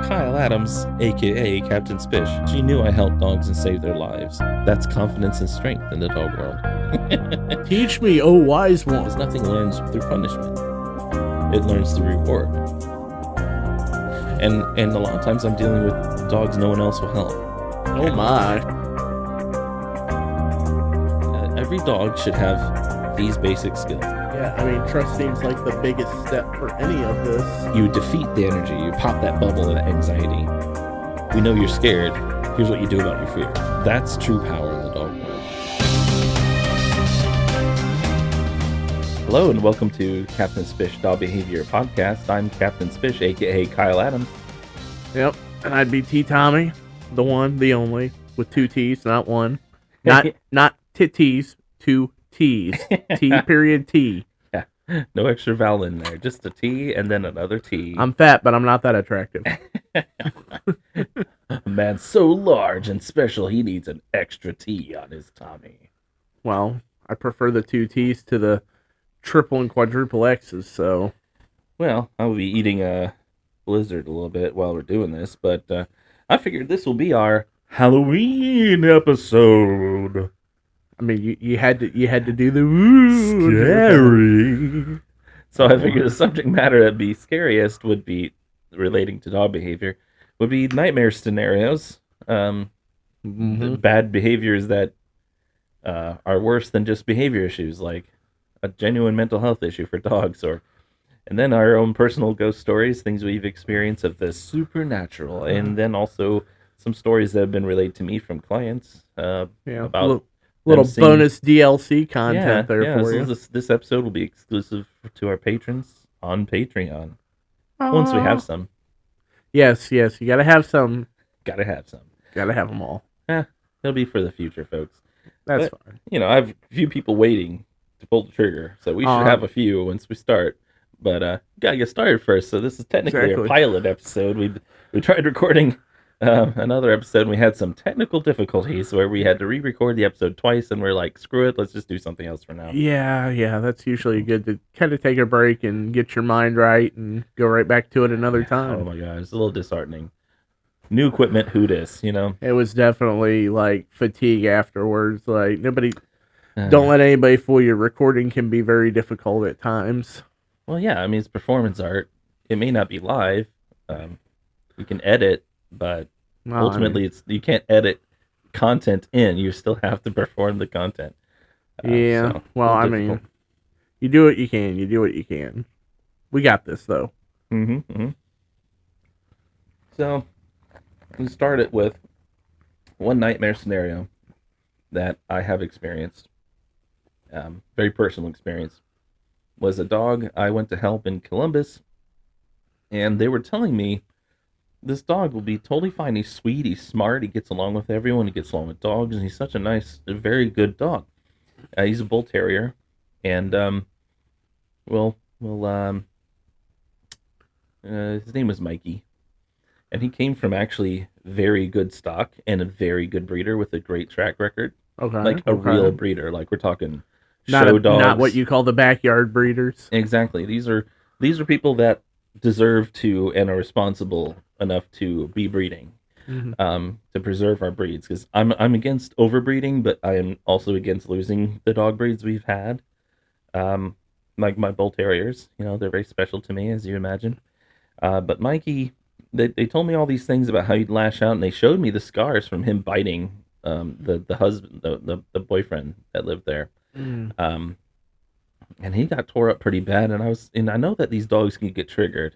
Kyle Adams, aka Captain Spish. She knew I helped dogs and saved their lives. That's confidence and strength in the dog world. Teach me, oh wise one. Because nothing learns through punishment. It learns through reward. And a lot of times I'm dealing with dogs no one else will help. Oh my. Every dog should have these basic skills. Yeah, I mean, trust seems like the biggest step for any of this. You defeat the energy. You pop that bubble of anxiety. We know you're scared. Here's what you do about your fear. That's true power in the dog world. Hello and welcome to Captain Spish Dog Behavior Podcast. I'm Captain Spish, aka Kyle Adams. Yep, and I'd be T Tommy, the one, the only, with two T's, not one. Not titties, two T's. T period T. Yeah, no extra vowel in there. Just a T and then another T. I'm fat, but I'm not that attractive. A man so large and special, he needs an extra T on his Tommy. Well, I prefer the two T's to the triple and quadruple X's, so. Well, I'll be eating a blizzard a little bit while we're doing this, but I figured this will be our Halloween episode. I mean, you had to do the woo. Scary. So I figured the subject matter that'd be scariest would be relating to dog behavior, would be nightmare scenarios. The bad behaviors that are worse than just behavior issues, like a genuine mental health issue for dogs, and then our own personal ghost stories, things we've experienced of the supernatural, and then also some stories that have been relayed to me from clients about little bonus DLC content for you. This episode will be exclusive to our patrons on Patreon. Once we have some. Yes, you gotta have some. Gotta have some. Gotta have them all. They'll be for the future, folks. That's fine. You know, I have a few people waiting to pull the trigger, so we should have a few once we start. But gotta get started first. So this is technically a pilot episode. We tried recording another episode, and we had some technical difficulties where we had to re-record the episode twice, and we're like, screw it, let's just do something else for now. Yeah, that's usually good to kind of take a break and get your mind right and go right back to it another time. Oh my god, it's a little disheartening. New equipment, who dis, you know? It was definitely like fatigue afterwards. Like don't let anybody fool you. Recording can be very difficult at times. Well, yeah, I mean, it's performance art. It may not be live. You can edit, but ultimately you can't edit content in. You still have to perform the content. So, well, I mean, you do what you can. You do what you can. We got this, though. So, we started with one nightmare scenario that I have experienced. Very personal experience. Was a dog I went to help in Columbus, and they were telling me this dog will be totally fine. He's sweet, he's smart, he gets along with everyone, he gets along with dogs, and he's such a very good dog. He's a bull terrier, and his name was Mikey, and he came from actually very good stock and a very good breeder with a great track record. Okay, a real breeder, like we're talking. Dogs. Not what you call the backyard breeders. Exactly. These are people that deserve to and are responsible enough to be breeding, to preserve our breeds. Because I'm against overbreeding, but I am also against losing the dog breeds we've had. Like my bull terriers, they're very special to me, as you imagine. But Mikey, they told me all these things about how he'd lash out, and they showed me the scars from him biting the husband, the boyfriend that lived there. And he got tore up pretty bad, and I know that these dogs can get triggered.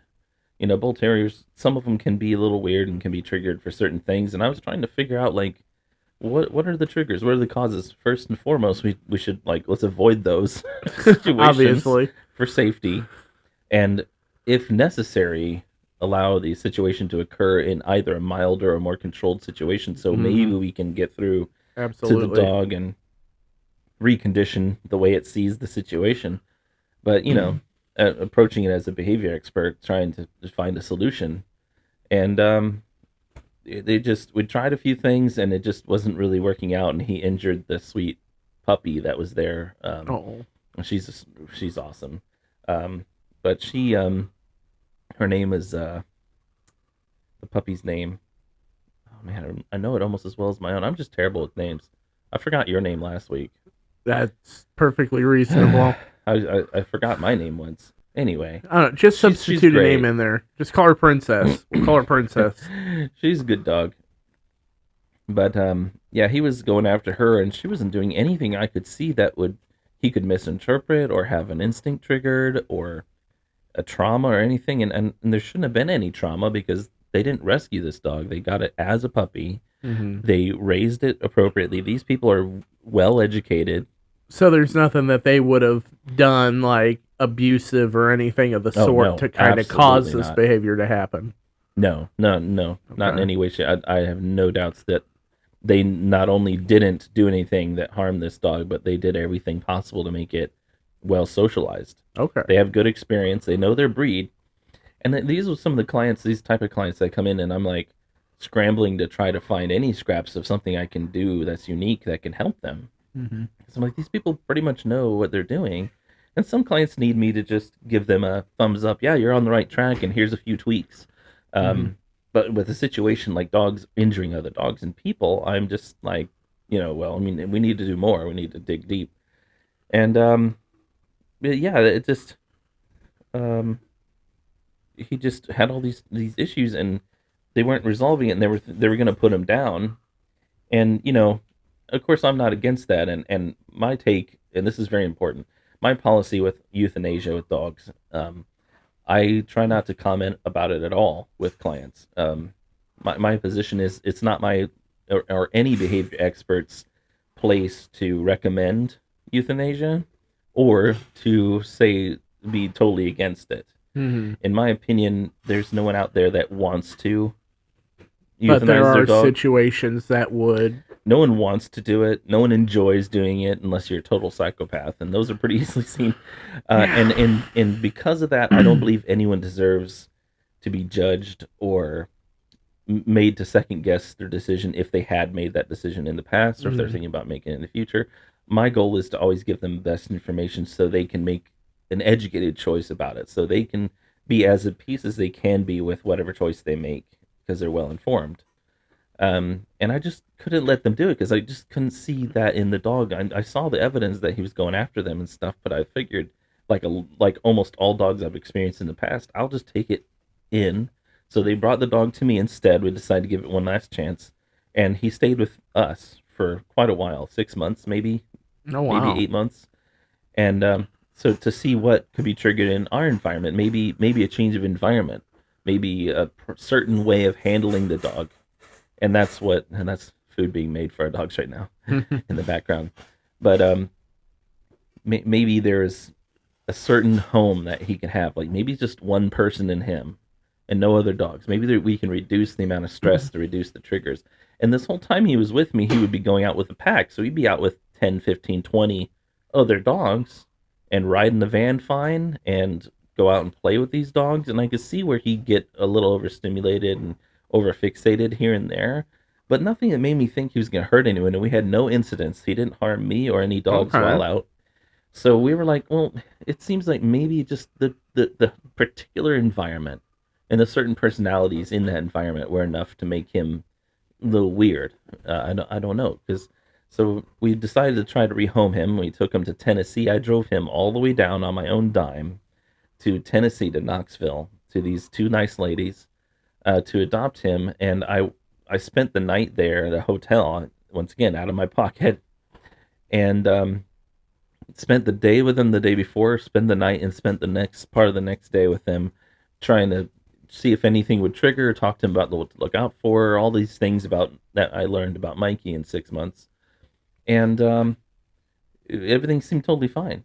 Bull terriers, some of them can be a little weird and can be triggered for certain things, and I was trying to figure out, like, what are the triggers? What are the causes? First and foremost, we should, let's avoid those situations obviously, for safety, and if necessary, allow the situation to occur in either a milder or more controlled situation, so maybe we can get through to the dog and recondition the way it sees the situation. But approaching it as a behavior expert, trying to find a solution, and we tried a few things, and it just wasn't really working out, and he injured the sweet puppy that was there. She's awesome, but she her name is the puppy's name. Oh man, I know it almost as well as my own. I'm just terrible with names. I forgot your name last week. That's perfectly reasonable. I forgot my name once. Anyway, I don't know, just she's substitute a name great. in there. Just call her Princess. We'll call her Princess. She's a good dog. But yeah, he was going after her, and she wasn't doing anything I could see that would he could misinterpret or have an instinct triggered or a trauma or anything. And there shouldn't have been any trauma because they didn't rescue this dog. They got it as a puppy. Hmm. They raised it appropriately. These people are well educated. So there's nothing that they would have done like abusive or anything of the Oh sort no, to kind of cause absolutely this not. behavior to happen. No, no, no, not in Okay. any way. I have no doubts that they not only didn't do anything that harmed this dog, but they did everything possible to make it well socialized. Okay. They have good experience. They know their breed, and these are some of the clients, these type of clients that come in, and I'm like scrambling to try to find any scraps of something I can do that's unique that can help them. Hmm. So I'm like, these people pretty much know what they're doing, and some clients need me to just give them a thumbs up. Yeah, you're on the right track, and here's a few tweaks. Hmm. Um, but with a situation like dogs injuring other dogs and people, I'm just like, well, I mean, we need to do more. We need to dig deep, and but yeah, it just um, he just had all these issues, and they weren't resolving it, and they were going to put him down, and of course, I'm not against that, and my take, and this is very important, my policy with euthanasia with dogs. I try not to comment about it at all with clients. My position is it's not my or any behavior expert's place to recommend euthanasia or to say be totally against it. Hmm. In my opinion, there's no one out there that wants to But there euthanize their are dog. situations that would. No one wants to do it. No one enjoys doing it unless you're a total psychopath, and those are pretty easily seen. And Yeah. and because of that, I don't believe anyone deserves to be judged or made to second guess their decision if they had made that decision in the past or if they're Hmm. thinking about making it in the future. My goal is to always give them the best information so they can make an educated choice about it, so they can be as at peace as they can be with whatever choice they make because they're well informed. And I just couldn't let them do it because I just couldn't see that in the dog. I saw the evidence that he was going after them and stuff, but I figured, like almost all dogs I've experienced in the past, I'll just take it in. So they brought the dog to me instead. We decided to give it one last chance, and he stayed with us for quite a while, 6 months, Oh maybe wow. 8 months, and so to see what could be triggered in our environment, maybe a change of environment, maybe a certain way of handling the dog, and that's food being made for our dogs right now in the background. But maybe there's a certain home that he can have, like maybe just one person in him and no other dogs. Maybe we can reduce the amount of stress to reduce the triggers. And this whole time he was with me, he would be going out with a pack, so he'd be out with 10, 15, 20 other dogs and ride in the van fine and go out and play with these dogs. And I could see where he'd get a little overstimulated and overfixated here and there, but nothing that made me think he was going to hurt anyone. And we had no incidents. He didn't harm me or any dogs Okay. while out. So we were like, well, it seems like maybe just the particular environment and the certain personalities in that environment were enough to make him a little weird. I don't know, because so we decided to try to rehome him. We took him to Tennessee. I drove him all the way down on my own dime to Tennessee, to Knoxville, to these two nice ladies, to adopt him, and I spent the night there at a hotel, once again out of my pocket, and spent the day with him the day before, spent the night, and spent the next part of the next day with him, trying to see if anything would trigger, talk to him about what to look out for, all these things about that I learned about Mikey in 6 months, and everything seemed totally fine.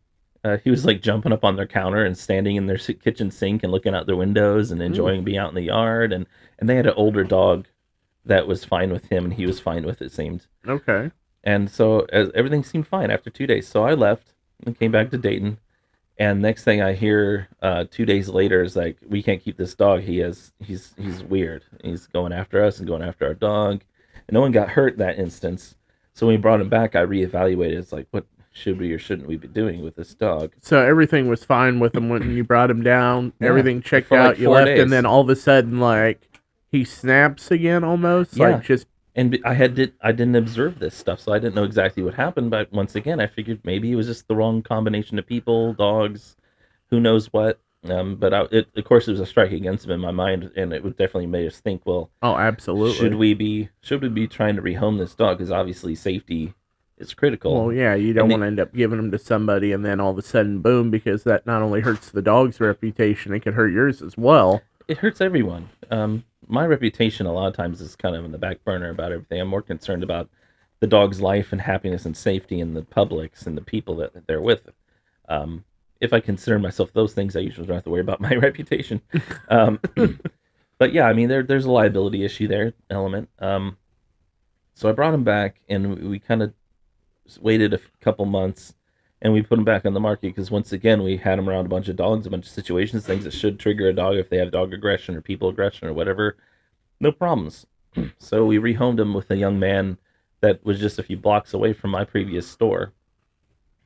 He was like jumping up on their counter and standing in their kitchen sink and looking out their windows and Mm, enjoying being out in the yard. And they had an older dog that was fine with him, and he was fine with it, seemed. okay. And so everything seemed fine after 2 days. So I left and came back to Dayton. And next thing I hear, 2 days later, is like, we can't keep this dog. He's weird. He's going after us and going after our dog. And no one got hurt that instance. So when we brought him back, I reevaluated. It's like, what should we or shouldn't we be doing with this dog? So everything was fine with him when you brought him down. Yeah, Everything checked for like out. You four left, and then days. all of a sudden, like he snaps again almost Yeah, like just and I didn't observe this stuff, so I didn't know exactly what happened. But once again, I figured maybe it was just the wrong combination of people, dogs, who knows what. Of course, it was a strike against him in my mind, and it would definitely made us think, well, oh absolutely. should we be trying to rehome this dog? Because obviously safety is critical, Well, yeah, you don't and want to end up giving them to somebody and then all of a sudden, boom, because that not only hurts the dog's reputation, it could hurt yours as well. it hurts everyone. My reputation a lot of times is kind of in the back burner about everything. I'm more concerned about the dog's life and happiness and safety and the publics and the people that they're with. Um, if I consider myself those things, I usually don't have to worry about my reputation. Um, but yeah, I mean, there's a liability issue there element. So I brought him back, and we kind of waited a couple months, and we put him back on the market because once again we had him around a bunch of dogs, a bunch of situations, things that should trigger a dog if they have dog aggression or people aggression or whatever. No problems. So we rehomed him with a young man that was just a few blocks away from my previous store,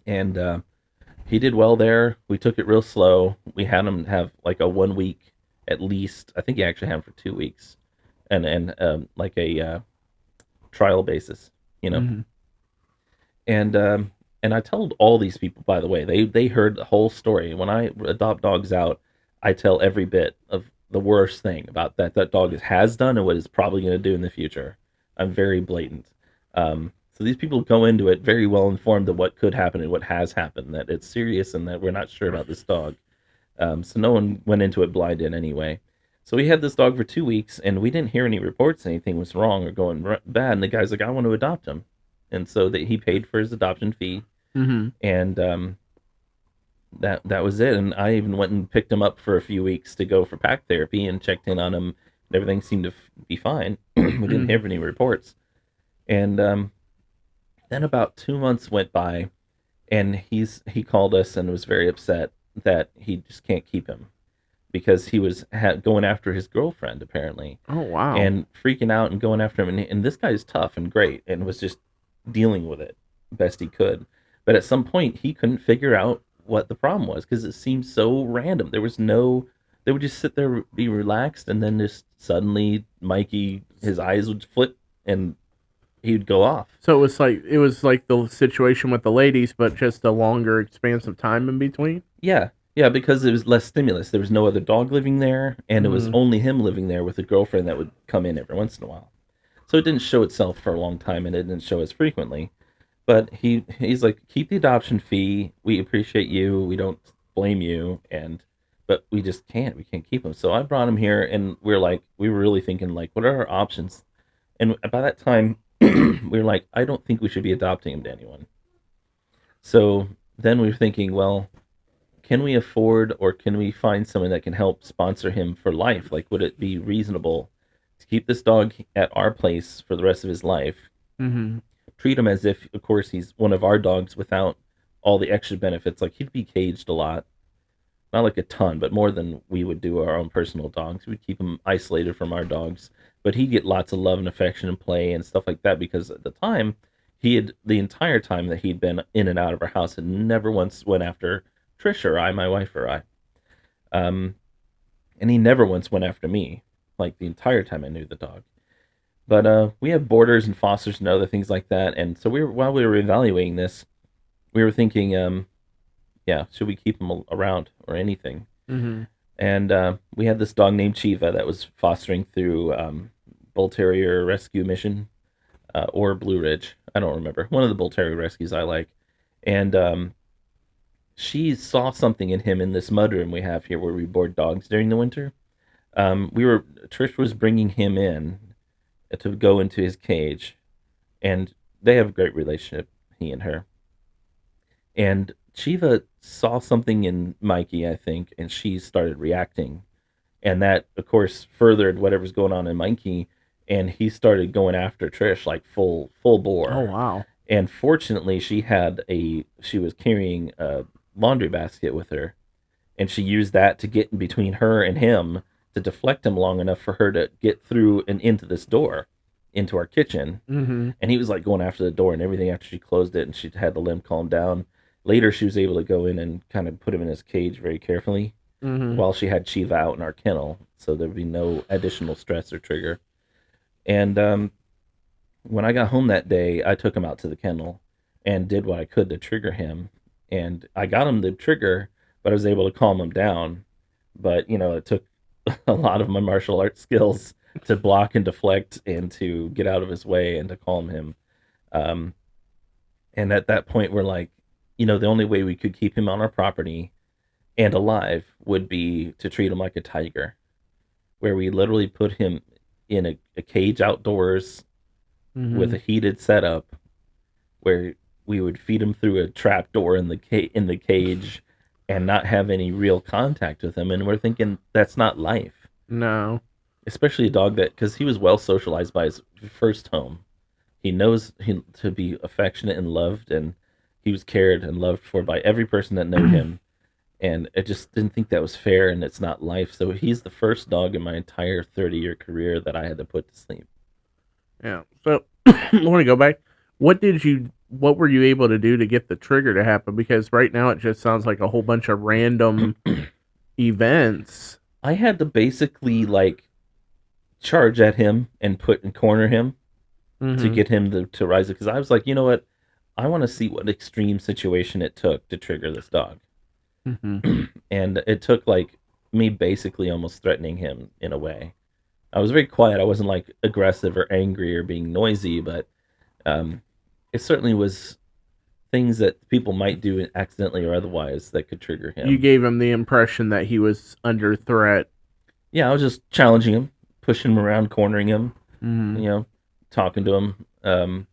and he did well there. We took it real slow. We had him have like a 1 week at least. I think he actually had him for 2 weeks, and like a trial basis, you know. Hmm. And I told all these people, by the way, they heard the whole story. When I adopt dogs out, I tell every bit of the worst thing about that dog has done and what it's probably going to do in the future. I'm very blatant. So these people go into it very well informed of what could happen and what has happened, that it's serious and that we're not sure about this dog. So no one went into it blinded anyway. So we had this dog for 2 weeks, and we didn't hear any reports anything was wrong or going bad. And the guy's like, I want to adopt him, and so that he paid for his adoption fee, Hmm. and that was it. And I even went and picked him up for a few weeks to go for pack therapy and checked in on him. And everything seemed to be fine. We didn't Hmm. have any reports, and then about 2 months went by, and he called us and was very upset that he just can't keep him because he was going after his girlfriend apparently, Oh wow. and freaking out and going after him. And this guy's tough and great and was just dealing with it best he could. But at some point, he couldn't figure out what the problem was because it seemed so random. There was no, they would just sit there, be relaxed, and then just suddenly, Mikey, his eyes would flip and he would go off. So it was like the situation with the ladies, but just a longer expanse of time in between. Yeah, yeah, because it was less stimulus. There was no other dog living there, and it was Mm. only him living there with a girlfriend that would come in every once in a while. So it didn't show itself for a long time, and it didn't show as frequently. But he's like, keep the adoption fee. We appreciate you. We don't blame you, and but we just can't. We can't keep him. So I brought him here, and we were really thinking like, what are our options? And by that time, we were like, I don't think we should be adopting him to anyone. So then we were thinking, well, can we afford or can we find someone that can help sponsor him for life? Like, would it be reasonable to keep this dog at our place for the rest of his life? Hmm. Treat him as if, of course, he's one of our dogs without all the extra benefits. Like, he'd be caged a lot, not like a ton, but more than we would do our own personal dogs. We'd keep him isolated from our dogs, but he'd get lots of love and affection and play and stuff like that because at the time, he had the entire time that he'd been in and out of our house had never once went after Trish or I, my wife or I. Um, and he never once went after me, like the entire time I knew the dog. But we have boarders and fosters and other things like that, and so while we were evaluating this, we were thinking, yeah, should we keep him around or anything? Hmm. And we had this dog named Chiva that was fostering through Bull Terrier Rescue Mission or Blue Ridge. I don't remember. One of the Bull Terrier rescues I like, and she saw something in him in this mudroom we have here where we board dogs during the winter. Trish was bringing him in to go into his cage, and they have a great relationship, he and her. And Shiva saw something in Mikey, I think, and she started reacting, and that, of course, furthered whatever's going on in Mikey, and he started going after Trish like full Oh bore. wow. And fortunately, she was carrying a laundry basket with her, and she used that to get in between her and him to deflect him long enough for her to get through and into this door, into our kitchen. Hmm. And he was like going after the door and everything after she closed it, and she had to let him calm down. Later, she was able to go in and kind of put him in his cage very carefully Hmm. while she had Chiva out in our kennel. so there'd be no additional stress or trigger. And when I got home that day, I took him out to the kennel and did what I could to trigger him. And I got him the trigger, but I was able to calm him down. But, it took a lot of my martial arts skills to block and deflect and to get out of his way and to calm him. Um, and at that point, we're like, the only way we could keep him on our property and alive would be to treat him like a tiger, where we literally put him in a cage outdoors with a heated setup where we would feed him through a trap door in the cage and not have any real contact with him. And we're thinking that's not life, No. especially a dog that because he was well socialized by his first home. He knows to be affectionate and loved, and he was cared and loved for by every person that knew him. And I just didn't think that was fair, and it's not life. So he's the first dog in my entire 30-year career that I had to put to sleep. Yeah. So I want to go back. What were you able to do to get the trigger to happen? Because right now it just sounds like a whole bunch of random events. I had to basically charge at him and corner him to get him to rise up, because I was like, you know what? I want to see what extreme situation it took to trigger this dog. And it took me basically almost threatening him in a way. I was very quiet. I wasn't aggressive or angry or being noisy, but it certainly was things that people might do accidentally or otherwise that could trigger him. You gave him the impression that he was under threat. Yeah, I was just challenging him, pushing him around, cornering him, talking to him.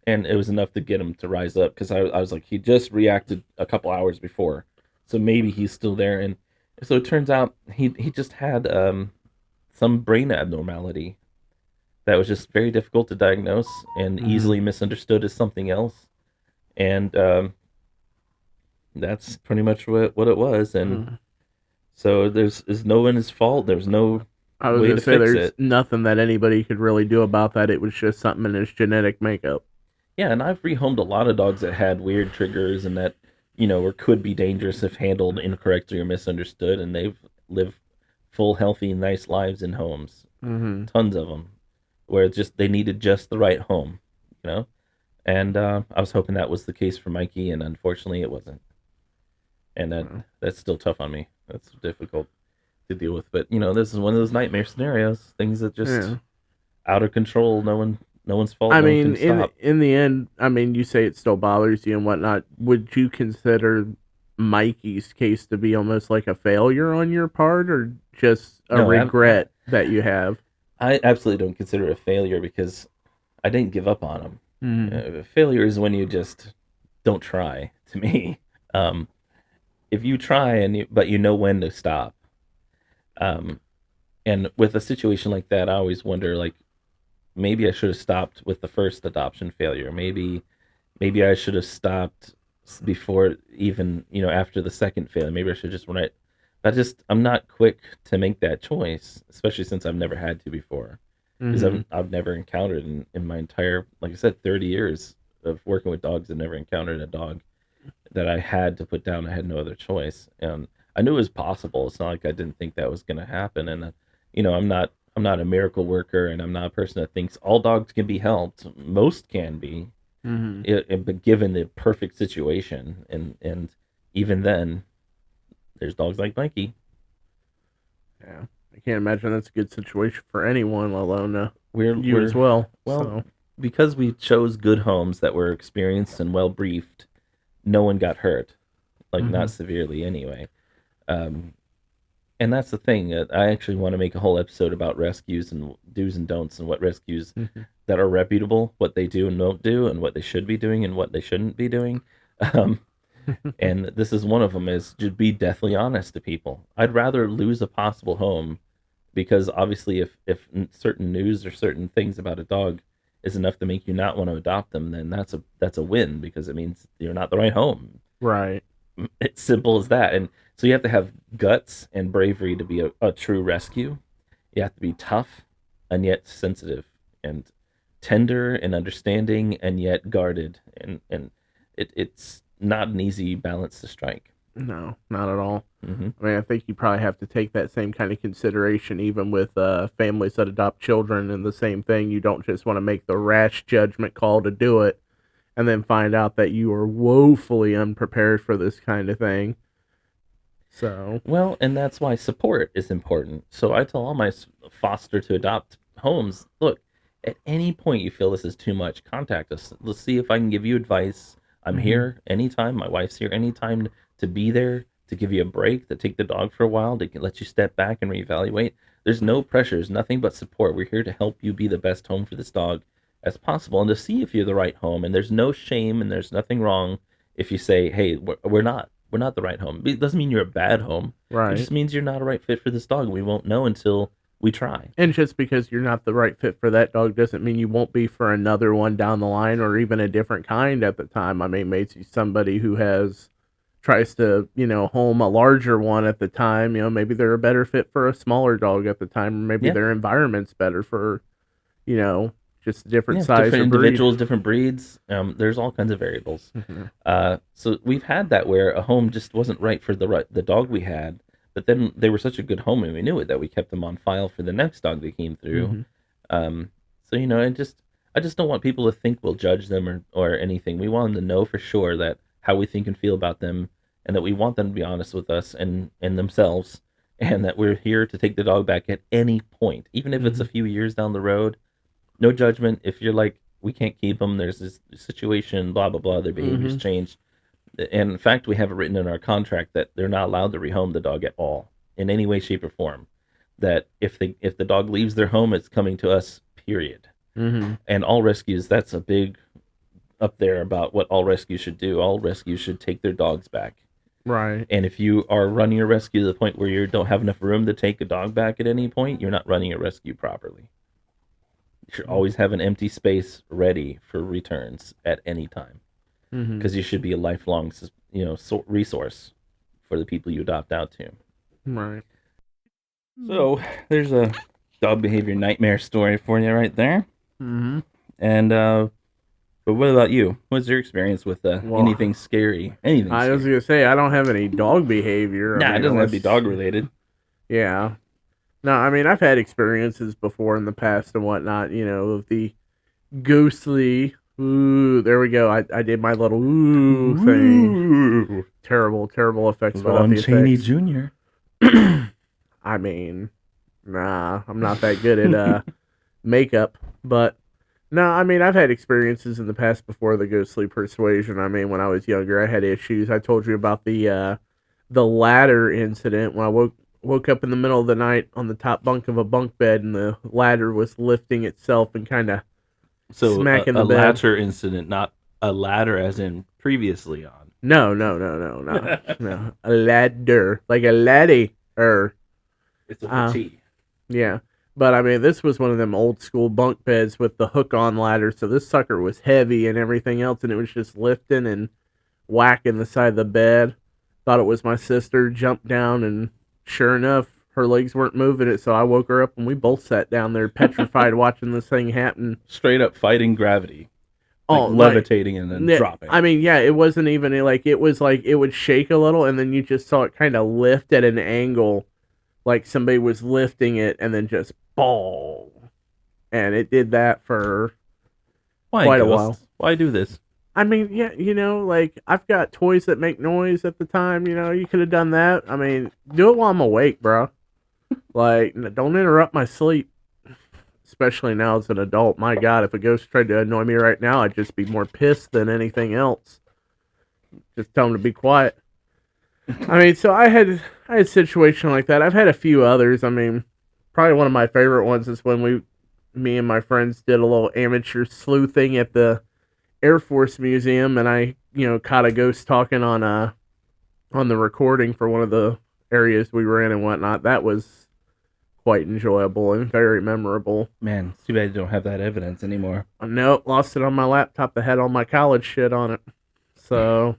And it was enough to get him to rise up, because I was like, he just reacted a couple hours before. So maybe he's still there. And so it turns out he just had some brain abnormality that was just very difficult to diagnose and easily misunderstood as something else. And that's pretty much what it was. And so there's no one's fault. There's no I was way going to to say fix there's it. nothing that anybody could really do about that. It was just something in his genetic makeup. Yeah, and I've rehomed a lot of dogs that had weird triggers and that, or could be dangerous if handled incorrectly or misunderstood, and they've lived full, healthy, nice lives in homes. Tons of them, where it's just they needed just the right home, And I was hoping that was the case for Mikey, and unfortunately, it wasn't. And that's still tough on me. That's difficult to deal with. But this is one of those nightmare scenarios, things that just out of control. No one's fault. I no mean, one can stop. in the end, you say it still bothers you and whatnot. Would you consider Mikey's case to be almost like a failure on your part, or just a regret that you have? I absolutely don't consider it a failure, because I didn't give up on him. Failure is when you just don't try, to me. If you try but you know when to stop. And with a situation like that, I always wonder, maybe I should have stopped with the first adoption failure. Maybe I should have stopped before even, after the second failure. Maybe I should just run it. But I'm not quick to make that choice, especially since I've never had to before. Because I've never encountered in my entire, like I said, 30 years of working with dogs, I've never encountered a dog that I had to put down. I had no other choice. And I knew it was possible. It's not like I didn't think that was going to happen. And, I'm not a miracle worker, and I'm not a person that thinks all dogs can be helped. Most can be, but given the perfect situation. And even then, there's dogs like Mikey. Yeah. I can't imagine that's a good situation for anyone, let alone we're as well. Well, so. Because we chose good homes that were experienced and well briefed, no one got hurt, not severely anyway. And that's the thing. I actually want to make a whole episode about rescues and do's and don'ts, and what rescues that are reputable, what they do and don't do, and what they should be doing and what they shouldn't be doing. And this is one of them, is to be deathly honest to people. I'd rather lose a possible home, because obviously if certain news or certain things about a dog is enough to make you not want to adopt them, then that's a win, because it means you're not the right home. Right. It's simple as that. And so you have to have guts and bravery to be a true rescue. You have to be tough and yet sensitive, and tender and understanding and yet guarded. And it's not an easy balance to strike. No, not at all. Hmm. I mean, I think you probably have to take that same kind of consideration even with families that adopt children, and the same thing. You don't just want to make the rash judgment call to do it and then find out that you are woefully unprepared for this kind of thing. So, Well, and that's why support is important. So I tell all my foster to adopt homes, look, at any point you feel this is too much, contact us. Let's see if I can give you advice. I'm hmm here anytime. My wife's here anytime to be there, to give you a break, to take the dog for a while, to let you step back and reevaluate. There's no pressures, nothing but support. We're here to help you be the best home for this dog as possible and to see if you're the right home. And there's no shame and there's nothing wrong if you say, hey, we're not. We're not the right home. It doesn't mean you're a bad home. It right. just means you're not a right fit for this dog. We won't know until we try. And just because you're not the right fit for that dog doesn't mean you won't be for another one down the line or even a different kind at the time. I mean, maybe somebody who has tries to, home a larger one at the time, maybe they're a better fit for a smaller dog at the time, or maybe Yeah. their environment's better for, you know, just a different Yeah, size different or breed. individuals, different breeds. There's all kinds of variables. Mhm. So we've had that where a home just wasn't right for the dog we had, but then they were such a good home and we knew it that we kept them on file for the next dog that came through. Mhm. So I just don't want people to think we'll judge them or anything. We want them to know for sure that how we think and feel about them, and that we want them to be honest with us and themselves, and that we're here to take the dog back at any point, even if it's a Mhm. few years down the road. No judgment. If you're like, we can't keep them, there's this situation, blah blah blah, their behaviors Mhm. change. And in fact, we have it written in our contract that they're not allowed to rehome the dog at all in any way, shape, or form. That if the dog leaves their home, it's coming to us. Period. Mhm. And all rescues, that's a big up there about what all rescues should do. All rescues should take their dogs back. Right. And if you are running a rescue to the point where you don't have enough room to take a dog back at any point, you're not running a rescue properly. You should always have an empty space ready for returns at any time, Mhm. because you should be a lifelong, resource for the people you adopt out to. Right. So there's a dog behavior nightmare story for you right there. Mhm. And but what about you? What's your experience with Well, anything scary? Anything I was scary? gonna say I don't have any dog behavior. I Nah, it mean, doesn't have to be unless dog related. yeah. No, I mean I've had experiences before in the past and whatnot. Of the ghostly. Ooh, there we go. I did my little ooh thing. Ooh, Terrible, terrible effects without Lon the Chaney effects. Jr. I mean, nah, I'm not that good at makeup, but no, I mean I've had experiences in the past before the ghostly persuasion. I mean, when I was younger, I had issues. I told you about the ladder incident when I woke up in the middle of the night on the top bunk of a bunk bed, and the ladder was lifting itself and kind of So smacking a the bed. ladder incident, not a ladder as in previously on. No, no, no, no, no, no. A ladder, like a laddie. It's a Uh, tea. yeah. But I mean, this was one of them old school bunk beds with the hook on ladder, so this sucker was heavy and everything else, and it was just lifting and whacking the side of the bed. Thought it was my sister, jumped down, and sure enough, her legs weren't moving it, so I woke her up and we both sat down there petrified watching this thing happen. Straight up fighting gravity, like Oh, levitating and then dropping. I mean, yeah, it wasn't even like it was like it would shake a little, and then you just saw it kind of lift at an angle, like somebody was lifting it, and then just ball, and it did that for Why, quite a Ghost? while. Why do this? I mean, yeah, like I've got toys that make noise at the time. You could have done that. I mean, do it while I'm awake, bro. Like, don't interrupt my sleep. Especially now as an adult. My God, if a ghost tried to annoy me right now, I'd just be more pissed than anything else. Just tell him to be quiet. I mean, so I had a situation like that. I've had a few others. I mean, probably one of my favorite ones is when me and my friends did a little amateur sleuthing at the Air Force Museum, and I, caught a ghost talking on the recording for one of the areas we were in and whatnot. That was quite enjoyable and very memorable. Man, it's too bad you don't have that evidence anymore. Nope, lost it on my laptop that had all my college shit on it. So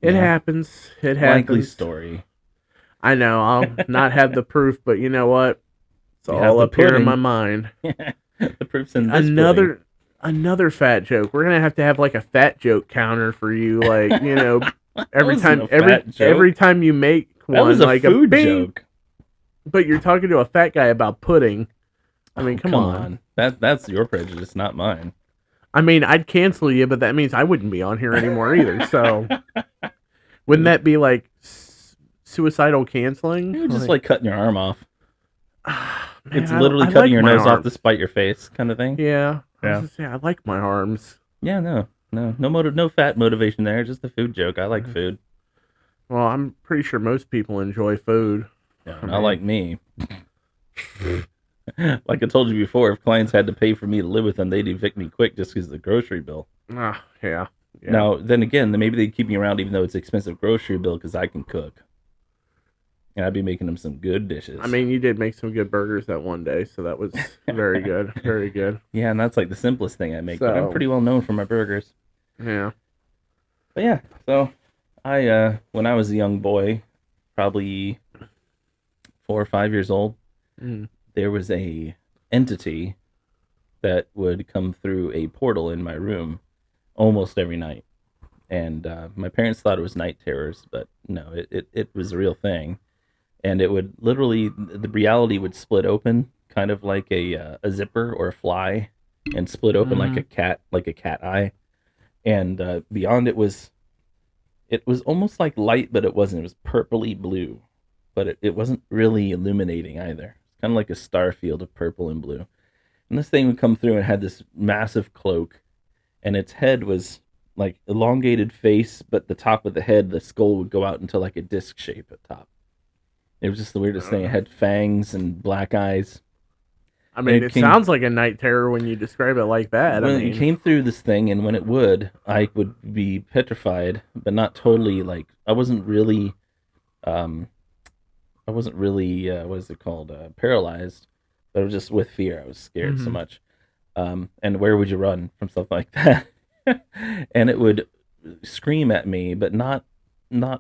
it Yeah. happens. It Likely happens. story. I know. I'll not have the proof, but you know what? It's We all have the up here in pudding. my mind. The proof's in this pudding. Another fat joke. We're gonna have to have like a fat joke counter for you, like That Every wasn't time, a fat joke. every time you make That one, was a like food bing, joke. but you're talking to a fat guy about pudding. I mean, Oh, come on. That's your prejudice, not mine. I mean, I'd cancel you, but that means I wouldn't be on here anymore either. So, wouldn't that be like suicidal canceling? You're just like cutting your arm off. Man, It's literally cutting like your my nose off arms. to spite your face, kind of thing. Yeah, Yeah. I like my arms. Yeah, no fat motivation there. Just a food joke. I like food. Well, I'm pretty sure most people enjoy food. Yeah, not like me. Like I told you before, if clients had to pay for me to live with them, they'd evict me quick just because of the grocery bill. Yeah. Now, then again, maybe they'd keep me around even though it's an expensive grocery bill because I can cook. And I'd be making them some good dishes. I mean, you did make some good burgers that one day, so that was very good. Very good. Yeah, and that's like the simplest thing I make. But I'm So- pretty well known for my burgers. Yeah. But yeah, so I when I was a young boy, probably 4 or 5 years old, Mm. there was a entity that would come through a portal in my room almost every night. And my parents thought it was night terrors, but no, it was a real thing. And it would literally, the reality would split open, kind of like a zipper or a fly, and split open like a cat eye. And beyond it was almost like light, but it wasn't. It was purpley blue, but it wasn't really illuminating either. It's kind of like a star field of purple and blue. And this thing would come through and had this massive cloak, and its head was like elongated face, but the top of the head, the skull would go out into like a disc shape at top. It was just the weirdest thing. It had fangs and black eyes. I mean, It it came- sounds like a night terror when you describe it like that. When I mean, it came through this thing, and when it would, I would be petrified, but not totally. Like I wasn't really, what is it called, paralyzed. But it was just with fear. I was scared so Mhm. much. And where would you run from stuff like that? And it would scream at me, but not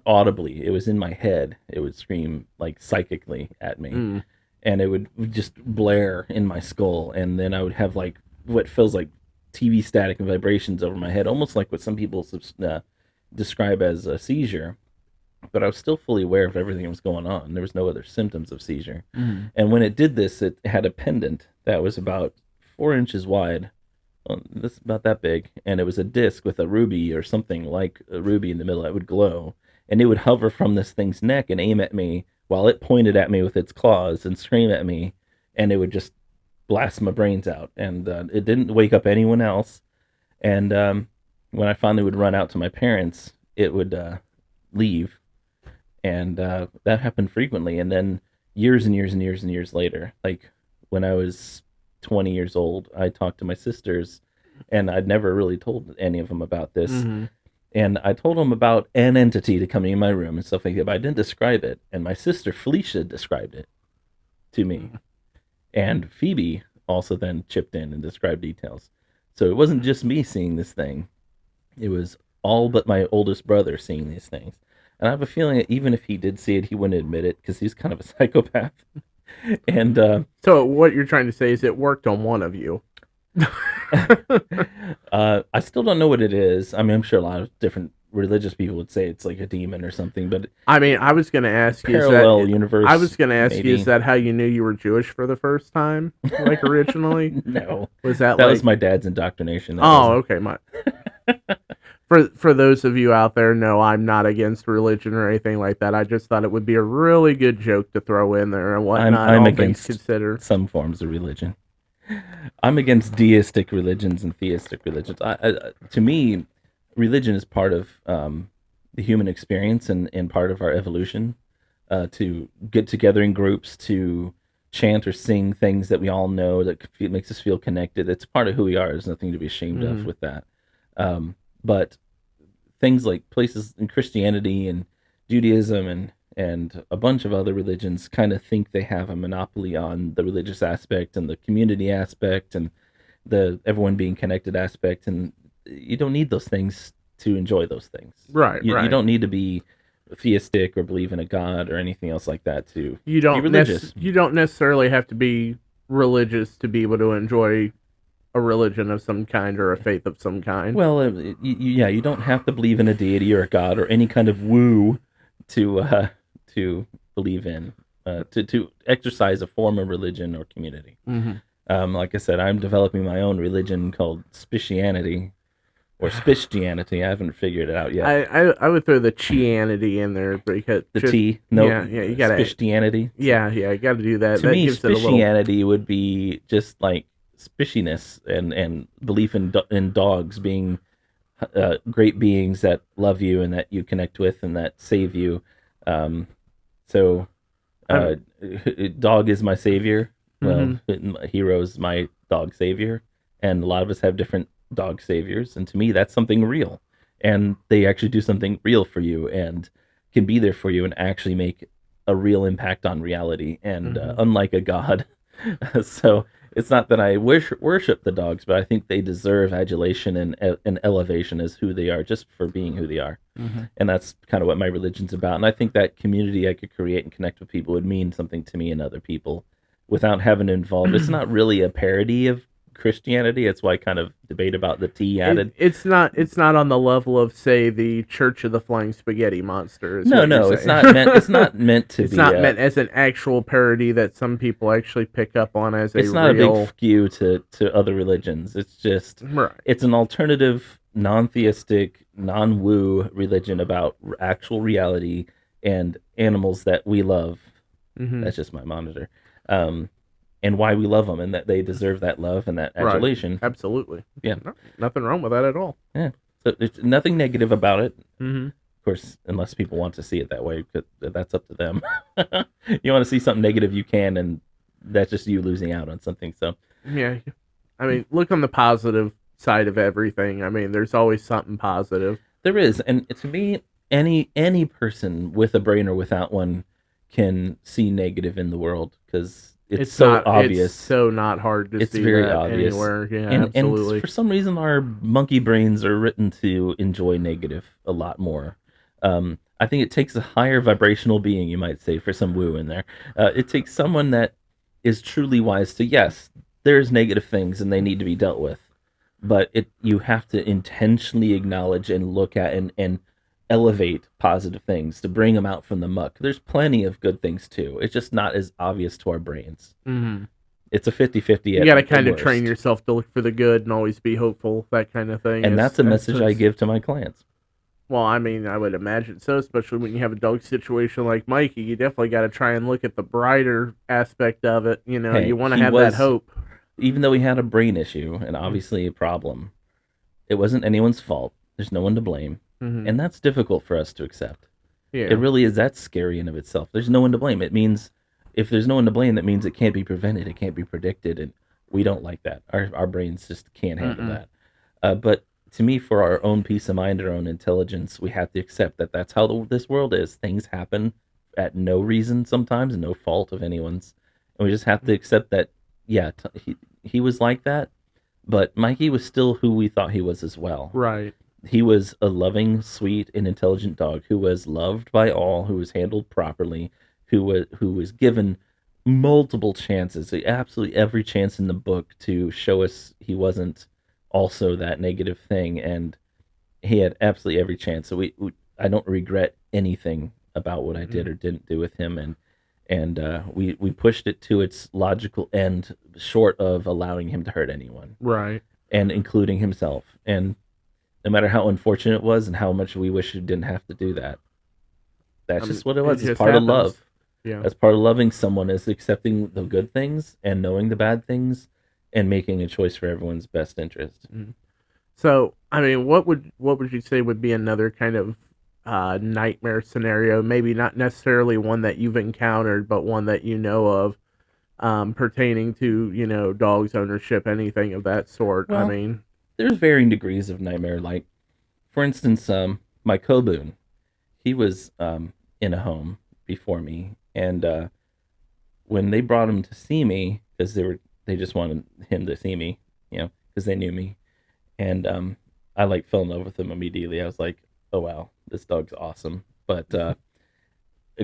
audibly. It was in my head. It would scream like psychically at me. Mm. And it would just blare in my skull, and then I would have like what feels like TV static and vibrations over my head, almost like what some people describe as a seizure. But I was still fully aware of everything that was going on. There was no other symptoms of seizure. Mm. And when it did this, it had a pendant that was about 4 inches wide. This about that big, and it was a disc with a ruby or something like a ruby in the middle that would glow, and it would hover from this thing's neck and aim at me while it pointed at me with its claws and scream at me, and it would just blast my brains out. And it didn't wake up anyone else. And when I finally would run out to my parents, it would leave, and that happened frequently. And then years and years and years and years later, like when I was 20 years old, I talked to my sisters, and I'd never really told any of them about this. Mhm. And I told them about an entity to coming in my room and stuff like that, but I didn't describe it. And my sister Felicia described it to me. And Phoebe also then chipped in and described details. So it wasn't just me seeing this thing. It was all but my oldest brother seeing these things. And I have a feeling that even if he did see it, he wouldn't admit it because he's kind of a psychopath. And So what you're trying to say is it worked on one of you. I still don't know what it is. I mean, I'm sure a lot of different religious people would say it's like a demon or something, but I mean, I was going to ask you, parallel universe. I was going to ask maybe. you, is that how you knew you were Jewish for the first time? Like originally? No, Was that that like... was my dad's indoctrination. That Oh, wasn't- okay. For those of you out there, no, I'm not against religion or anything like that. I just thought it would be a really good joke to throw in there and whatnot. I'm all against things considered. some forms of religion. I'm against deistic religions and theistic religions. To me, religion is part of the human experience and part of our evolution. To get together in groups to chant or sing things that we all know that makes us feel connected. It's part of who we are. There's nothing to be ashamed of with that. But things like places in Christianity and Judaism and a bunch of other religions kind of think they have a monopoly on the religious aspect and the community aspect and the everyone being connected aspect, and you don't need those things to enjoy those things. Right, You right. don't need to be theistic or believe in a god or anything else like that to You don't religious. you don't necessarily have to be religious to be able to enjoy a religion of some kind or a faith of some kind. Well, yeah, you don't have to believe in a deity or a god or any kind of woo to believe in to exercise a form of religion or community. Mm-hmm. Like I said, I'm developing my own religion called Spicianity or Spistianity. I haven't figured it out yet. I would throw the Chianity in there because The T, no, yeah, you gotta Spistianity. yeah, you gotta do that. To That me, gives it a little. Spicianity would be just like spishiness and belief in dogs being great beings that love you and that you connect with and that save you. Um, so, uh, dog is my savior. Well, hero's my dog savior, and a lot of us have different dog saviors. And to me, that's something real, and they actually do something real for you and can be there for you and actually make a real impact on reality. And unlike a god, so it's not that I worship the dogs, but I think they deserve adulation and elevation as who they are, just for being who they are. And that's kind of what my religion's about. And I think that community I could create and connect with people would mean something to me and other people without having to involve. It's not really a parody of Christianity. It's why I kind of debate about the T added. It's not on the level of, say, the Church of the Flying Spaghetti Monster. No, it's not meant. It's not meant to it's be. not meant as an actual parody that some people actually pick up on as it's not a big skew to other religions. It's just It's an alternative, non-theistic, non-woo religion about actual reality and animals that we love. That's just my monitor. And why we love them and that they deserve that love and that adulation. Right. Absolutely. Yeah. No, nothing wrong with that at all. Yeah. So there's nothing negative about it. Of course, unless people want to see it that way, that's up to them. You want to see something negative, you can, and that's just you losing out on something. So, yeah. I mean, look on the positive side of everything. I mean, there's always something positive. There is. And to me, any person with a brain or without one can see negative in the world because it's so not, obvious. It's so not hard to see. It's very obvious anywhere. Yeah, absolutely. And for some reason, our monkey brains are written to enjoy negative a lot more. I think it takes a higher vibrational being, you might say, for some woo in there. It takes someone that is truly wise to, yes, there's negative things and they need to be dealt with, but you have to intentionally acknowledge and look at and elevate positive things to bring them out from the muck. There's plenty of good things too. It's just not as obvious to our brains. It's a 50-50. You got to kind of train yourself to look for the good and always be hopeful, that kind of thing. And that's a message I give to my clients. Well, I mean, I would imagine so, especially when you have a dog situation like Mikey. You definitely got to try and look at the brighter aspect of it. You know, you want to have that hope. Even though he had a brain issue and obviously a problem, it wasn't anyone's fault. There's no one to blame. And that's difficult for us to accept. Yeah. It really is. That's scary in of itself. There's no one to blame. It means if there's no one to blame, that means it can't be prevented. It can't be predicted. And we don't like that. Our brains just can't handle that. But to me, for our own peace of mind, our own intelligence, we have to accept that that's how this world is. Things happen at no reason sometimes, no fault of anyone's. And we just have to accept that, yeah, he was like that. But Mikey was still who we thought he was as well. Right. He was a loving, sweet, and intelligent dog who was loved by all, who was handled properly, who was given multiple chances, absolutely every chance in the book to show us he wasn't also that negative thing, and he had absolutely every chance. So I don't regret anything about what I did or didn't do with him, and we pushed it to its logical end, short of allowing him to hurt anyone, right, and including himself. And no matter how unfortunate it was and how much we wish we didn't have to do that, that's just what it was. It's part of love. Yeah. That's part of loving someone, is accepting the good things and knowing the bad things and making a choice for everyone's best interest. So, I mean, what would you say would be another kind of nightmare scenario? Maybe not necessarily one that you've encountered, but one that you know of, pertaining to, dogs ownership, anything of that sort. Well, I mean, there's varying degrees of nightmare. Like, for instance, my Kobun, he was in a home before me, and when they brought him to see me, because they just wanted him to see me, because they knew me, and I fell in love with him immediately. I was like, oh wow, this dog's awesome. But a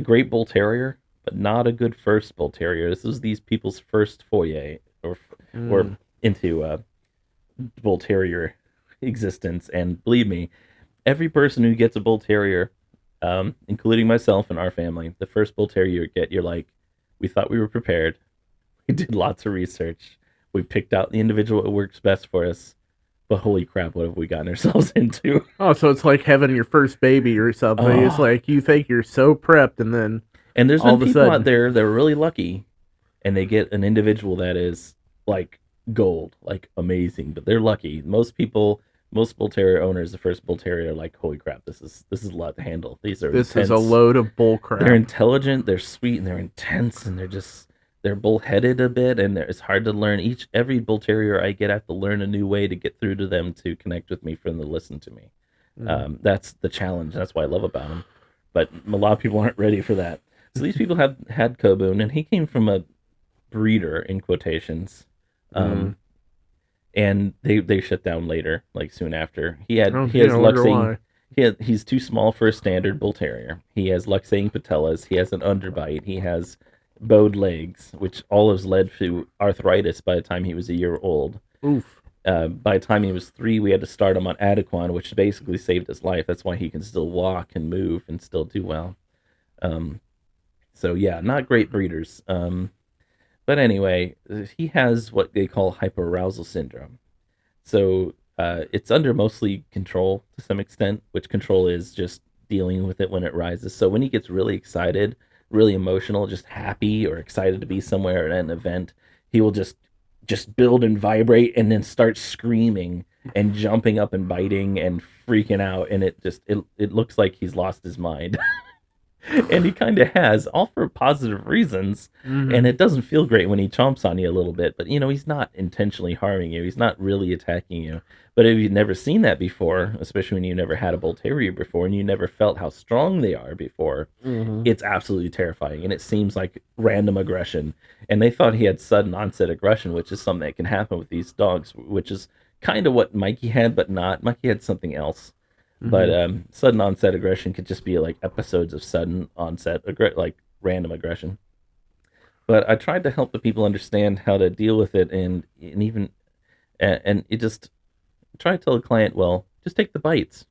great bull terrier, but not a good first bull terrier. This was these people's first foyer or into bull terrier existence, and believe me, every person who gets a bull terrier, including myself and our family, the first bull terrier you get, you're like, we thought we were prepared. We did lots of research. We picked out the individual that works best for us. But holy crap, what have we gotten ourselves into? Oh, so it's like having your first baby or something. It's like you think you're so prepped, and then And there's all been of a people out sudden, there that are really lucky and they get an individual that is like gold, like amazing, but they're lucky. Most bull terrier owners, the first bull terrier, are like, holy crap, this is a lot to handle. These are this is a intense. load of bull They're crap. intelligent, they're sweet, and they're intense, and they're bullheaded a bit, and it's hard to learn. Every bull terrier I get, I have to learn a new way to get through to them to connect with me for them to listen to me. That's the challenge. That's what I love about them. But a lot of people aren't ready for that. So these people have had Kobun, and he came from a breeder in quotations, Mm. and they shut down later, like soon after. He Oh, he has I wonder Luxing. why. He's too small for a standard bull terrier. He has Luxing patellas. He has an underbite. He has bowed legs, which all has led to arthritis by the time he was a year old. Oof. By the time he was 3, we had to start him on Adequan, which basically saved his life. That's why he can still walk and move and still do well. Um, so yeah, not great breeders. But anyway, he has what they call hyperarousal syndrome. So it's under mostly control to some extent, which control is just dealing with it when it rises. So when he gets really excited, really emotional, just happy or excited to be somewhere at an event, he will just build and vibrate and then start screaming and jumping up and biting and freaking out, and it looks like he's lost his mind. And he kind of has, all for positive reasons. Mhm. And it doesn't feel great when he chomps on you a little bit, but he's not intentionally harming you. He's not really attacking you. But if you've never seen that before, especially when you never had a bull terrier before and you never felt how strong they are before, Mhm. it's absolutely terrifying. And it seems like random aggression. And they thought he had sudden onset aggression, which is something that can happen with these dogs, which is kind of what Mikey had, but not. Mikey had something else. But sudden onset aggression could just be like episodes of sudden onset, like random aggression. But I tried to help the people understand how to deal with it, and even and it just try to tell the client, well, just take the bites.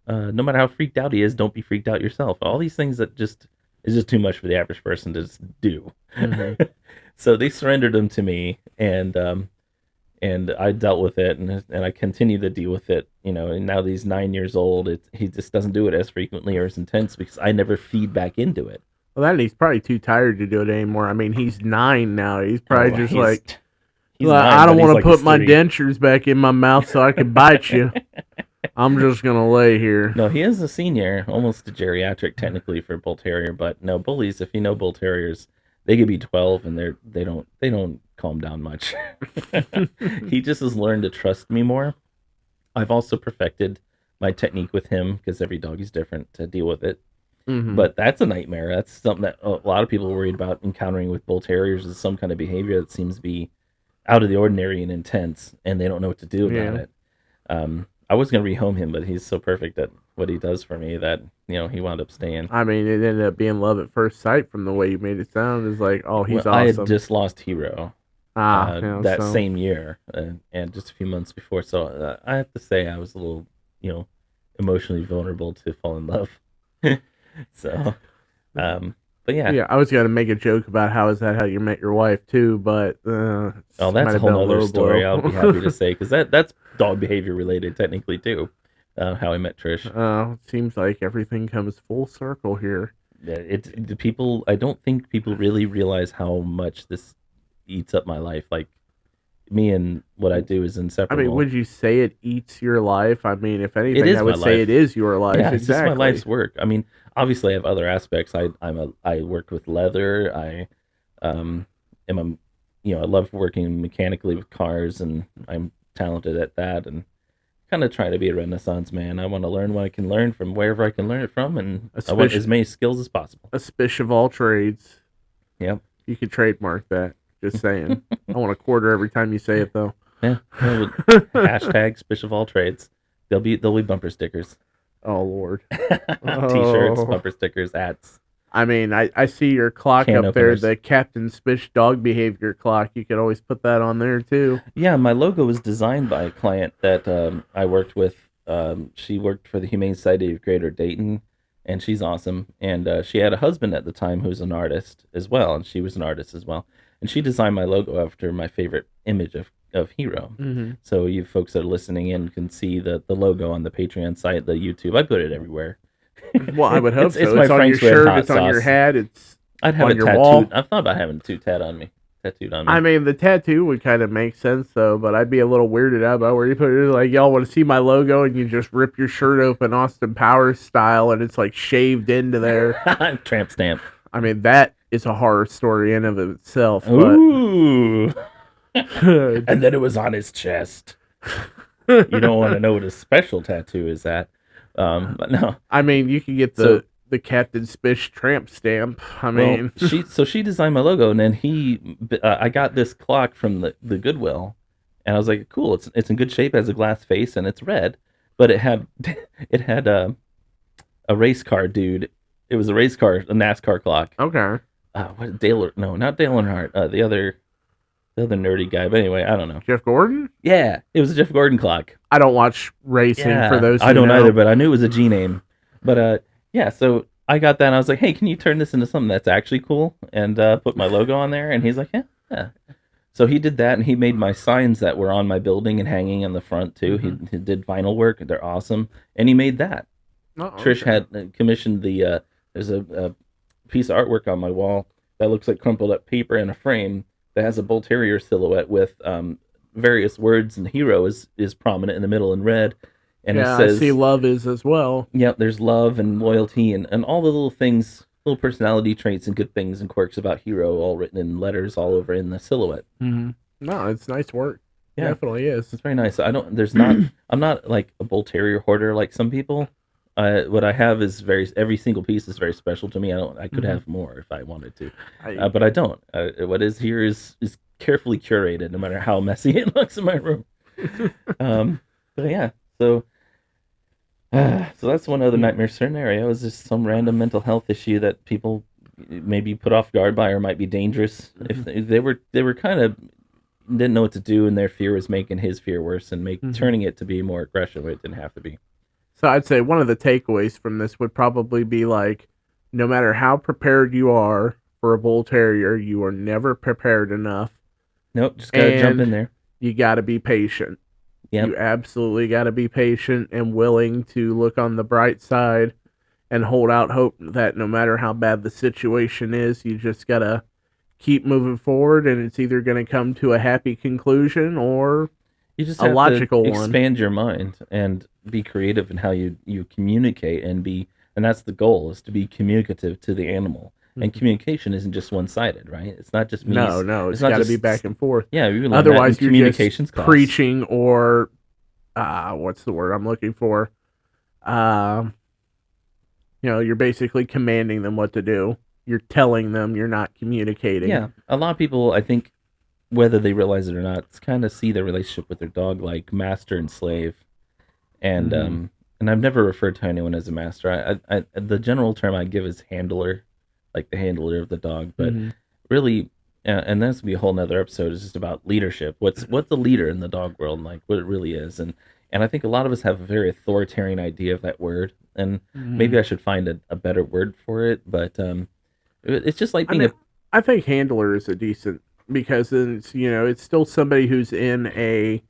No matter how freaked out he is, don't be freaked out yourself. All these things that just is just too much for the average person to just do. Mhm. So they surrendered them to me, and I dealt with it, and I continue to deal with it. And now that he's 9 years old, he just doesn't do it as frequently or as intense because I never feed back into it. Well, that he's probably too tired to do it anymore. I mean, he's 9 now. He's probably Oh, just like, he's "Well, 9, I don't but he's want to like put he's my 3. dentures back in my mouth so I can bite you. I'm just gonna lay here." No, he is a senior, almost a geriatric technically for bull terrier. But no, bullies. If you know bull terriers, they could be 12 and they don't calm down much. He just has learned to trust me more. I've also perfected my technique with him because every dog is different to deal with it. Mhm. But that's a nightmare. That's something that a lot of people are worried about encountering with bull terriers is some kind of behavior that seems to be out of the ordinary and intense, and they don't know what to do about Yeah. it. I was gonna rehome him, but he's so perfect at what he does for me that he wound up staying. I mean, it ended up being love at first sight from the way you made it sound. It's like, oh, he's Well, I had awesome. just lost Hero that So same year, and just a few months before. So I have to say I was a little, emotionally vulnerable to fall in love. So, but yeah. yeah, I was gonna make a joke about how is that how you met your wife too, but Oh, might that's a have been whole other low story. blow. I'll be happy to say because that's dog behavior related technically too. How I met Trish. It seems like everything comes full circle here. The people. I don't think people really realize how much this eats up my life. Like me and what I do is I inseparable. mean, would you say it eats your life? I mean, if anything, is I my would say life. it is your life. Yeah, it's just Exactly. my life's work. I mean, obviously, I have other aspects. I work with leather. I am I love working mechanically with cars, and I'm talented at that. And kind of try to be a Renaissance man. I want to learn what I can learn from wherever I can learn it from, and I want Especially as many skills as possible. a spish of all trades. Yep. You could trademark that. Just saying. I want a quarter every time you say it, though. Yeah. Hashtag Spish of all trades. There'll be bumper stickers, Oh Lord. t-shirts, Oh. bumper stickers, hats. I mean, I see your clock Can up there, openers. the Captain Spish dog behavior clock. You could always put that on there too. Yeah, my logo was designed by a client that I worked with. She worked for the Humane Society of Greater Dayton, and she's awesome. And she had a husband at the time who's an artist as well, and she was an artist as well. And she designed my logo after my favorite image of Hero. Mm-hmm. So you folks that are listening in can see the logo on the Patreon site, the YouTube. I put it everywhere. Well, I would hope It's so. my It's on your Frank's Red shirt. hot It's on your sauce. hat. It's I'd have on it your tattooed. wall. I've thought about having two tattooed on me. I mean, the tattoo would kind of make sense though, but I'd be a little weirded out about where you put it. Like, y'all want to see my logo, and you just rip your shirt open, Austin Powers style, and it's like shaved into there. Tramp stamp. I mean, that is a horror story in of itself. But Ooh. And then it was on his chest. You don't want to know what a special tattoo is at. But no. I mean, you can get the Captain Spish tramp stamp. I mean, she designed my logo, and then I got this clock from the Goodwill, and I was like, cool, it's in good shape, it has a glass face, and it's red, but it had a race car dude. It was a NASCAR clock. okay. What Dale? No, not Dale Earnhardt. The other nerdy guy. But anyway, I don't know. Jeff Gordon? Yeah, it was a Jeff Gordon clock. I don't watch racing Yeah, for those. I who don't know. either, but I knew it was a G name. But yeah, so I got that, and I was like, hey, can you turn this into something that's actually cool and put my logo on there? And he's like, yeah. So he did that, and he made my signs that were on my building and hanging on the front too. Mhm. He did vinyl work; they're awesome, and he made that. Oh, Trish okay. had commissioned the. There's a piece of artwork on my wall that looks like crumpled up paper in a frame that has a bull terrier silhouette with various words, and Hero is prominent in the middle in red, and yeah, it says, I see love is as well. "Yep, there's love and loyalty and all the little things, little personality traits and good things and quirks about Hero, all written in letters all over in the silhouette." Mm-hmm. No, it's nice work. Yeah, Definitely is. it's very nice. I'm not like a bull terrier hoarder like some people. What I have is every single piece is very special to me. I could Mhm. have more if I wanted to. I, But I don't. What is here is carefully curated, no matter how messy it looks in my room. But yeah, so that's one other nightmare scenario. Is just some random mental health issue that people maybe put off guard by or might be dangerous. If they were kind of didn't know what to do, and their fear was making his fear worse and turning it to be more aggressive. It didn't have to be. So I'd say one of the takeaways from this would probably be like, no matter how prepared you are for a bull terrier, you are never prepared enough. Nope, just gotta jump in And there. You got to be patient. Yep. You absolutely got to be patient and willing to look on the bright side and hold out hope that no matter how bad the situation is, you just got to keep moving forward, and it's either going to come to a happy conclusion or You just a have logical to one. expand your mind and be creative in how you communicate and that's the goal, is to be communicative to the animal. And communication isn't just one sided, right? It's not just me. No, it's not got to just- be back and forth. Yeah, you learn Otherwise, that in you're communications just class. preaching or what's the word I'm looking for? You're basically commanding them what to do. You're telling them. You're not communicating. Yeah, a lot of people, I think, whether they realize it or not, kind of see their relationship with their dog like master and slave. And and I've never referred to anyone as a master. I the general term I give is handler, like the handler of the dog. But Mhm. really, and that's gonna be a whole nother episode. Is just about leadership. What's the leader in the dog world, and like what it really is. And I think a lot of us have a very authoritarian idea of that word. And maybe I should find a better word for it. But it's just like I being mean, I think handler is a decent, because it's still somebody who's in a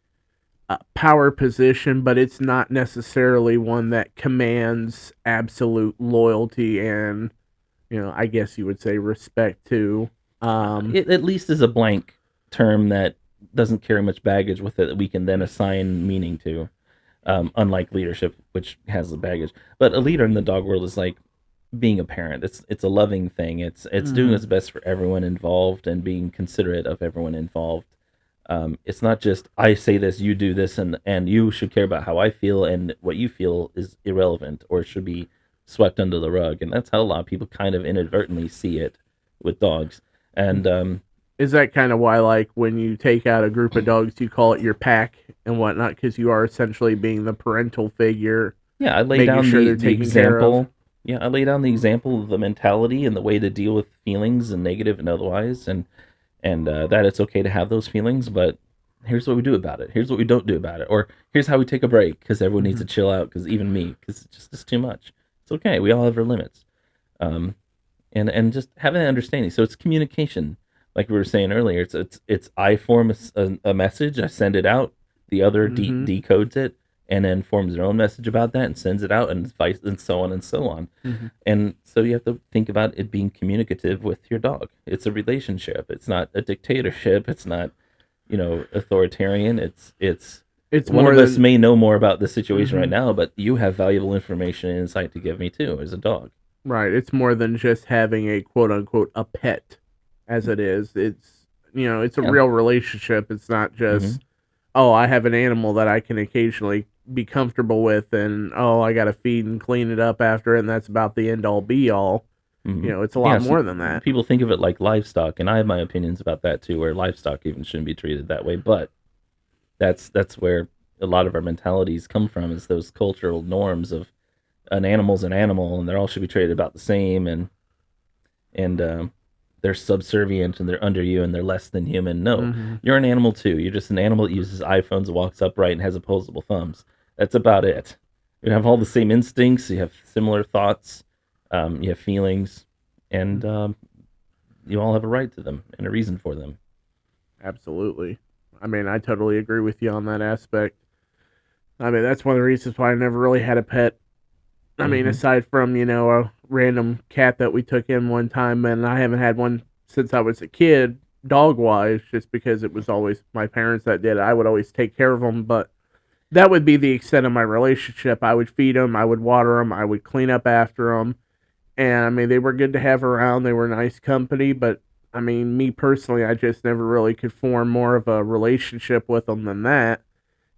power position, but it's not necessarily one that commands absolute loyalty and I guess you would say respect to. it at least is a blank term that doesn't carry much baggage with it that we can then assign meaning to. Unlike leadership, which has the baggage. But a leader in the dog world is like being a parent. It's a loving thing. It's doing its best for everyone involved and being considerate of everyone involved. It's not just I say this, you do this, and you should care about how I feel, and what you feel is irrelevant or should be swept under the rug. And that's how a lot of people kind of inadvertently see it with dogs. And Is that kind of why, like, when you take out a group of dogs, you call it your pack and whatnot, because you are essentially being the parental figure? yeah, I lay Making down sure the they're taken care example. Yeah, I lay down the example of the mentality and the way to deal with feelings and negative and otherwise, and that it's okay to have those feelings, but here's what we do about it. Here's what we don't do about it, or here's how we take a break because everyone needs to Mhm. chill out. Because even me, because it's just too much. It's okay. We all have our limits, um, and just having an understanding. So it's communication, like we were saying earlier. It's I form a message, I send it out, the other Mhm. decodes it, and then forms their own message about that and sends it out, and vice and so on and so on. Mhm. And so you have to think about it being communicative with your dog. It's a relationship. It's not a dictatorship. It's not, authoritarian. It's It's one more of us than may know more about the situation right Mhm. now, but you have valuable information and insight to give me too as a dog. Right. It's more than just having a quote unquote a pet as it is. It's a Yeah. real relationship. It's not Hmm. just, oh, I have an animal that I can occasionally be comfortable with and oh, I got to feed and clean it up after it and that's about the end all be all. Hmm. It's a lot Yeah. So more than that. people think of it like livestock, and I have my opinions about that too, where livestock even shouldn't be treated that way. But that's where a lot of our mentalities come from, is those cultural norms of an animal's an animal and they all should be treated about the same, and they're subservient and they're under you and they're less than human. No, Mhm. you're an animal too. You're just an animal that uses iPhones, walks upright, and has opposable thumbs. That's about it. You have all the same instincts. You have similar thoughts. You have feelings, and you all have a right to them and a reason for them. Absolutely. I mean, I totally agree with you on that aspect. I mean, that's one of the reasons why I never really had a pet. I mean, Hmm. aside from, a random cat that we took in one time, and I haven't had one since I was a kid, dog wise, just because it was always my parents that did it. I would always take care of them, but that would be the extent of my relationship. I would feed them, I would water them, I would clean up after them. And I mean, they were good to have around. They were nice company, but I mean, me personally, I just never really could form more of a relationship with them than that.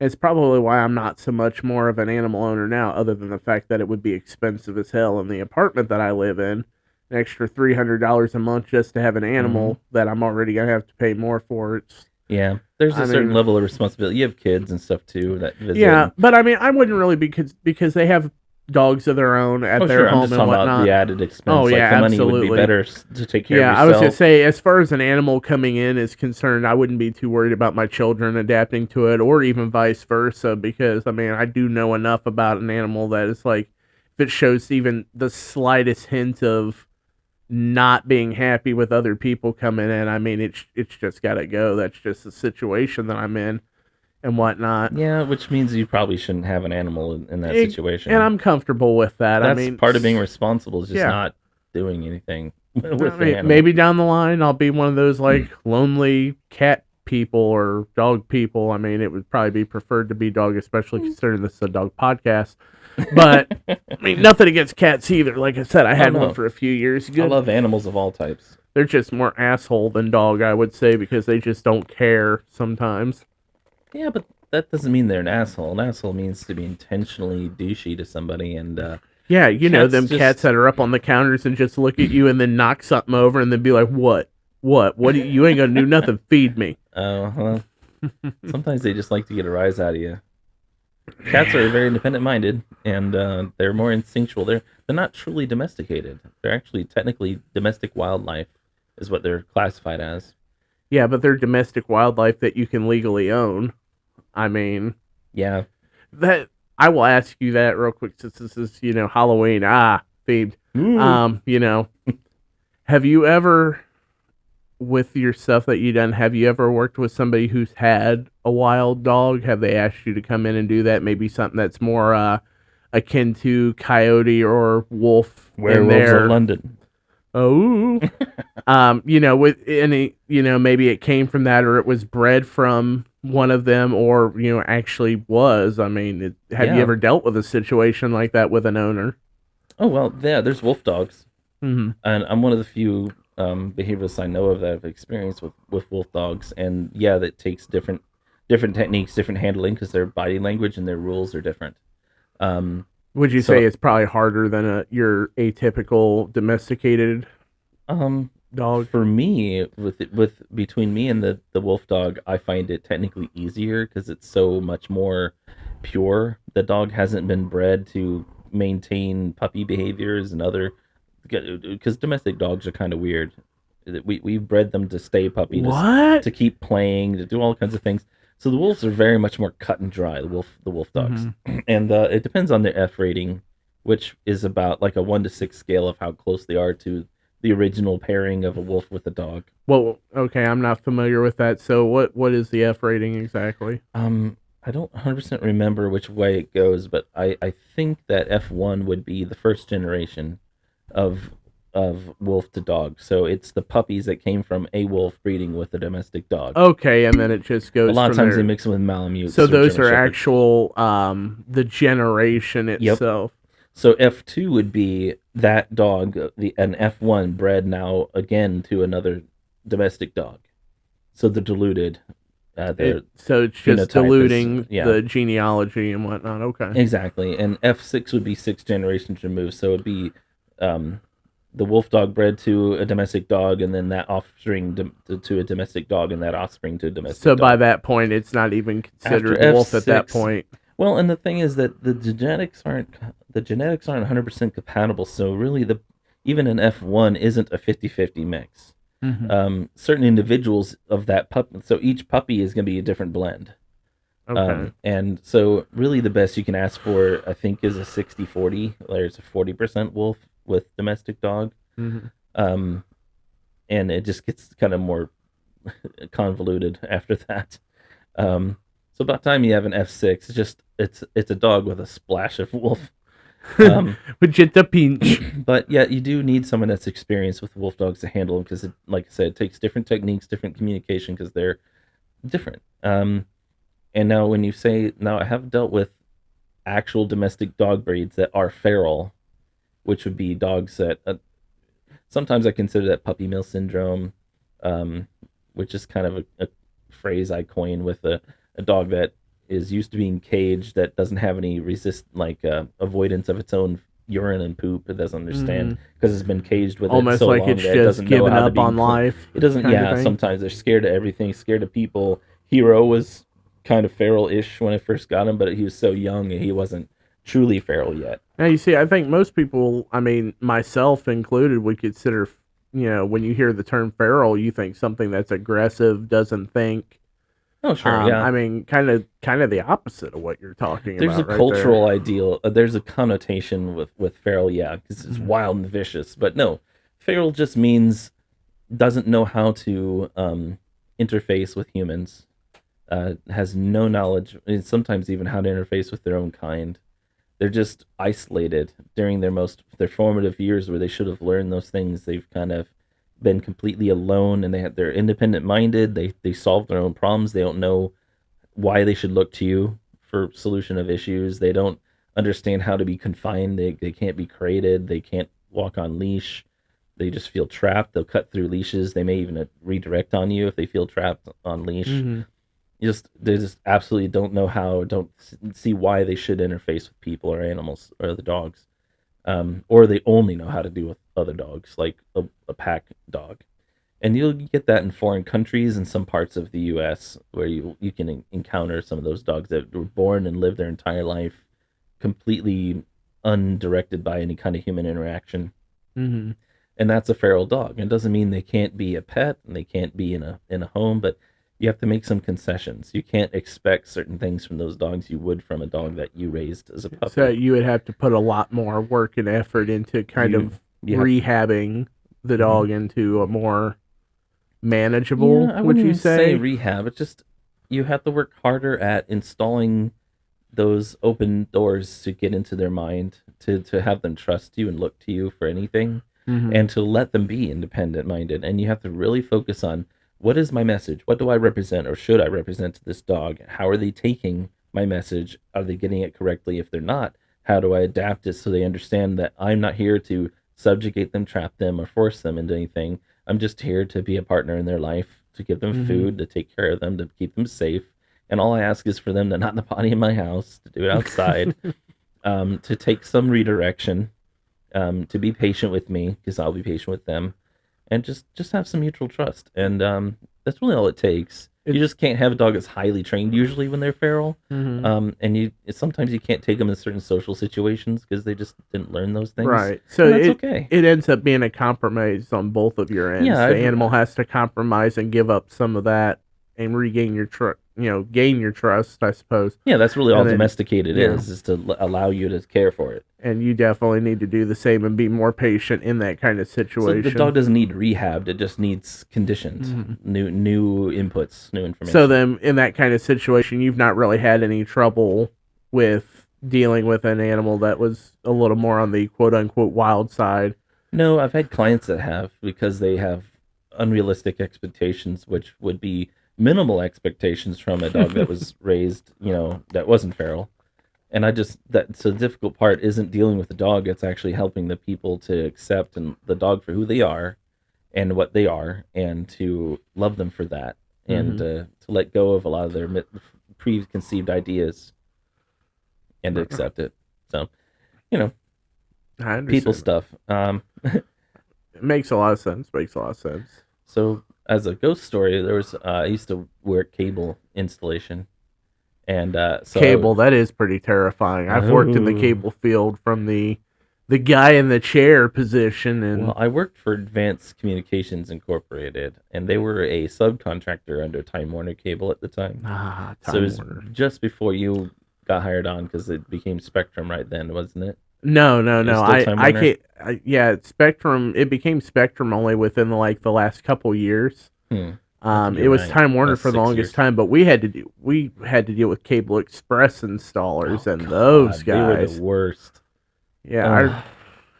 It's probably why I'm not so much more of an animal owner now, other than the fact that it would be expensive as hell in the apartment that I live in. An extra $300 a month just to have an Hmm. animal that I'm already gonna have to pay more for. Yeah, there's I a certain mean, level of responsibility. You have kids and stuff too that visit, yeah, and but I mean, I wouldn't really because they have dogs of their own at oh their sure, I'm home just and talking about the whatnot. added Oh expense. Like yeah, the money would be absolutely. better to take care of Yeah, I was gonna yourself. say, as far as an animal coming in is concerned, I wouldn't be too worried about my children adapting to it, or even vice versa, because I mean, I do know enough about an animal that it's like, if it shows even the slightest hint of not being happy with other people coming in, I mean, it's just got to go. That's just the situation that I'm in and whatnot. Yeah, which means you probably shouldn't have an animal in that It, and situation. I'm comfortable with that. I That's mean, part of being responsible, is just yeah. not doing anything I with the mean, animal. maybe down the line I'll be one of those like lonely cat people or dog people. I mean, it would probably be preferred to be dog, especially considering this is a dog podcast. But I mean, nothing against cats either. Like I said, I Oh had one no, for a few years. I Good. love animals of all types. They're just more asshole than dog, I would say, because they just don't care sometimes. Yeah, but that doesn't mean they're an asshole. An asshole means to be intentionally douchey to somebody, and Yeah, cats them cats just that are up on the counters and just look at you and then knock something over and then be like, "What? What? What? You ain't gonna do nothing. Feed me." well, sometimes they just like to get a rise out of you. Cats are very independent minded, and they're more instinctual. They're not truly domesticated. They're actually technically domestic wildlife, is what they're classified as. Yeah, but they're domestic wildlife that you can legally own. I mean, Yeah. that I will ask you that real quick since this is, Halloween themed. Ooh. You know, have you ever with your stuff that you done, have you ever worked with somebody who's had a wild dog? Have they asked you to come in and do that? Maybe something that's more akin to coyote or wolf in Werewolves of there. London. Oh, with any, maybe it came from that or it was bred from one of them or, actually was. I mean, have you Yeah. ever dealt with a situation like that with an owner? Oh well, yeah. There's wolf dogs, Hmm. and I'm one of the few behaviorists I know of that have experience with wolf dogs. And yeah, that takes different techniques, different handling, because their body language and their rules are different. Um, Would you say so it's probably harder than your atypical domesticated um, dog? for me, with between me and the wolf dog, I find it technically easier because it's so much more pure. The dog hasn't been bred to maintain puppy behaviors and other, because domestic dogs are kind of weird. We've bred them to stay puppy, What? to keep playing, to do all kinds of things. So the wolves are very much more cut and dry. The wolf dogs, and it depends on their F rating, which is about like a 1 to 6 scale of how close they are to the original pairing of a wolf with a dog. Well, okay, I'm not familiar with that. So what is the F rating exactly? I don't 100% remember which way it goes, but I think that F1 would be the first generation of wolf to dog. So it's the puppies that came from a wolf breeding with a domestic dog. Okay, and then it just goes. A lot of times there. they mix them with Malamutes. So or those German are Shepherds. actual the generation itself. So F2 would be that dog, an F1 bred now again to another domestic dog. So they're diluted. So it's just diluting the genealogy and whatnot. Okay. Exactly. And F6 would be 6 generations removed. So it'd be the wolf dog bred to a domestic dog, and then that offspring to a domestic dog, and that offspring to a domestic dog. So by that point, it's not even considered wolf at that point. Well, and the thing is that the genetics aren't 100% compatible. So really, even an F1 isn't a 50-50 mix. Certain individuals of that puppy, so each puppy is going to be a different blend. Okay. And so really the best you can ask for, I think, is a 60-40. There's a 40% wolf with domestic dog. And it just gets kind of more convoluted after that. So about time you have an F6, it's a dog with a splash of wolf. With a pinch. But yeah, you do need someone that's experienced with wolf dogs to handle them, because, like I said, it takes different techniques, different communication, because they're different. And now when you say, now I have dealt with actual domestic dog breeds that are feral, which would be dogs that sometimes I consider that puppy mill syndrome, which is kind of a phrase I coin with a dog that is used to being caged, that doesn't have any avoidance of its own urine and poop. It doesn't understand because it's been caged with almost it so like long it's that just it doesn't given know how up to be on life. It doesn't. Yeah, sometimes they're scared of everything, scared of people. Hero was kind of feral-ish when I first got him, but he was so young and he wasn't truly feral yet. Now you see, I think most people, I mean myself included, would consider, when you hear the term feral, you think something that's aggressive, doesn't think. Oh, sure, yeah. I mean, kind of the opposite of what you're talking about. There's a cultural ideal. There's a connotation with feral, yeah, because it's wild and vicious. But no, feral just means doesn't know how to interface with humans, has no knowledge, and sometimes even how to interface with their own kind. They're just isolated during their formative years, where they should have learned those things. They've kind of been completely alone, and they're independent minded. They solve their own problems. They don't know why they should look to you for solution of issues. They don't understand how to be confined. They can't be crated. They can't walk on leash. They just feel trapped. They'll cut through leashes. They may even redirect on you if they feel trapped on leash. They just absolutely don't know how, don't see why they should interface with people or animals or the dogs. Or they only know how to do with other dogs, like a pack dog. And you'll get that in foreign countries and some parts of the U.S. where you can encounter some of those dogs that were born and lived their entire life completely undirected by any kind of human interaction. And that's a feral dog. It doesn't mean they can't be a pet and they can't be in a home, but you have to make some concessions. You can't expect certain things from those dogs you would from a dog that you raised as a puppy. So you would have to put a lot more work and effort into rehabbing the dog into a more manageable, I would you wouldn't say rehab. It's just you have to work harder at installing those open doors to get into their mind, to have them trust you and look to you for anything, and to let them be independent minded. And you have to really focus on, what is my message? What do I represent, or should I represent to this dog? How are they taking my message? Are they getting it correctly? If they're not, how do I adapt it so they understand that I'm not here to subjugate them, trap them, or force them into anything? I'm just here to be a partner in their life, to give them food, to take care of them, to keep them safe. And all I ask is for them to not potty in my house, to do it outside, to take some redirection, to be patient with me, because I'll be patient with them. And just have some mutual trust, and that's really all it takes. You just can't have a dog that's highly trained usually when they're feral. Mhm. And sometimes you can't take them in certain social situations because they just didn't learn those things, Right. So and that's it okay. it ends up being a compromise on both of your ends. Yeah, The animal has to compromise and give up some of that and regain your trust, gain your trust, I suppose. yeah, that's really all And then, domesticated yeah, is to allow you to care for it. and you definitely need to do the same and be more patient in that kind of So the situation. dog doesn't need rehabbed; it just needs conditioned, Mhm. new inputs, new So information. then, in that kind of situation, you've not really had any trouble with dealing with an animal that was a little more on the quote unquote wild side. No, I've had clients that have because they have unrealistic expectations, which would be minimal expectations from a dog that was raised, that wasn't feral. And that's the difficult part isn't dealing with the dog, it's actually helping the people to accept and the dog for who they are and what they are and to love them for that and Hmm. to let go of a lot of their preconceived ideas and to accept it. So, you know, I people understand. stuff. It makes a lot of sense. Makes a lot of sense. So as a ghost story, there was I used to work cable installation, and Cable, that is pretty terrifying. I've worked in the oh, cable field from the guy in the chair position, well, and I worked for Advanced Communications Incorporated, and they were a subcontractor under Time Warner Cable at the time. So it Time was Warner. just before you got hired on because it became Spectrum right then, wasn't it? No, no, It was no. still I Time I Warner. can't. Yeah, Spectrum. It became Spectrum only within the last couple years. Hmm. I think It you're was right. Time Warner That's for the six longest years. time, but we had to deal with Cable Express installers Oh and those God, they were the guys. worst. Yeah, Ugh.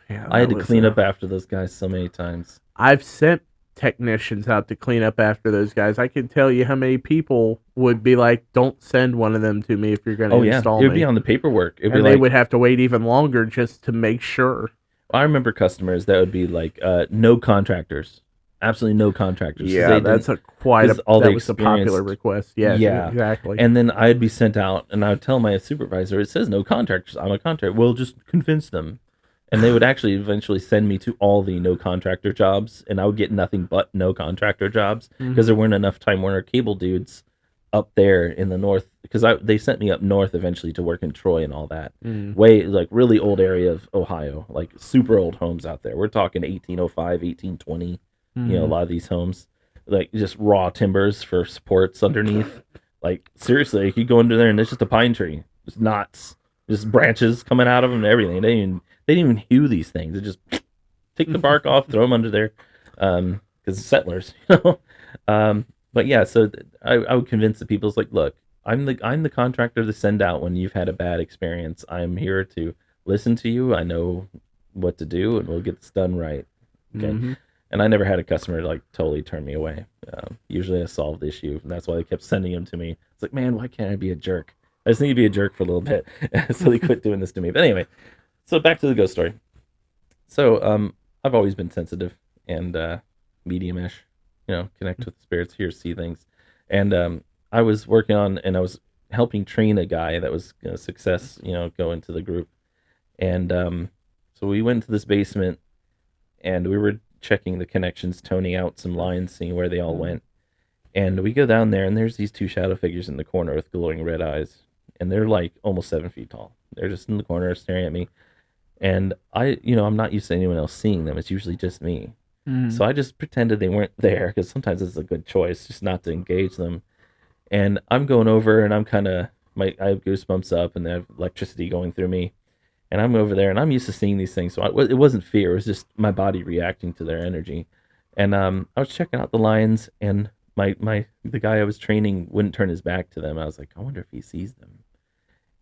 yeah, I had that to was. clean up after those guys so many times. I've sent technicians out to clean up after those guys. I can tell you how many people would be like, "Don't send one of them to me if you're going to Oh yeah, install it would be me," on the paperwork. It'd be and they like would have to wait even longer just to make sure. I remember customers that would be like, no contractors, absolutely no contractors, because Yeah, they didn't, because all they that was a popular experienced, request. Yes, yeah. exactly. And then I'd be sent out, and I would tell my supervisor, it says no contractors. I'm a contractor. Well, just convince them, and they would actually eventually send me to all the no contractor jobs, and I would get nothing but no contractor jobs because Hmm. there weren't enough Time Warner Cable dudes up there in the north. Because they sent me up north eventually to work in Troy and all that, Mm. way like really old area of Ohio, like super old homes out there. We're talking 1805, 1820. A Hmm. lot of these homes, like just raw timbers for supports underneath. Like seriously, you could go under there and it's just a pine tree, just knots, just branches coming out of them and everything. They didn't even hew these things. They just take the bark off, throw them under there, because settlers, but yeah, so I would convince the people. It's like, look, I'm the contractor to send out when you've had a bad experience. I'm here to listen to you. I know what to do, and we'll get this done right. Okay. Hmm. And I never had a customer like totally turn me away. Usually I solved the issue, and that's why they kept sending them to me. It's like, man, why can't I be a jerk? I just need to be a jerk for a little bit, so they quit doing this to me. But anyway, so back to the ghost story. So I've always been sensitive and medium-ish, connect with the spirits, hear, see things. And I was working on, and I was helping train a guy that was going to success, go into the group. And so we went to this basement, and we were checking the connections, toning out some lines, seeing where they all went. And we go down there, and there's these two shadow figures in the corner with glowing red eyes, and they're like almost 7 feet tall. They're just in the corner staring at me, and I'm not used to anyone else seeing them. It's usually just me. Hmm. So I just pretended they weren't there because sometimes it's a good choice just not to engage them. And I'm going over, and I'm kind of I have goosebumps up, and I have electricity going through me. And I'm over there, and I'm used to seeing these things, so it wasn't fear. It was just my body reacting to their energy. And I was checking out the lines, and the guy I was training wouldn't turn his back to them. I was like, I wonder if he sees them.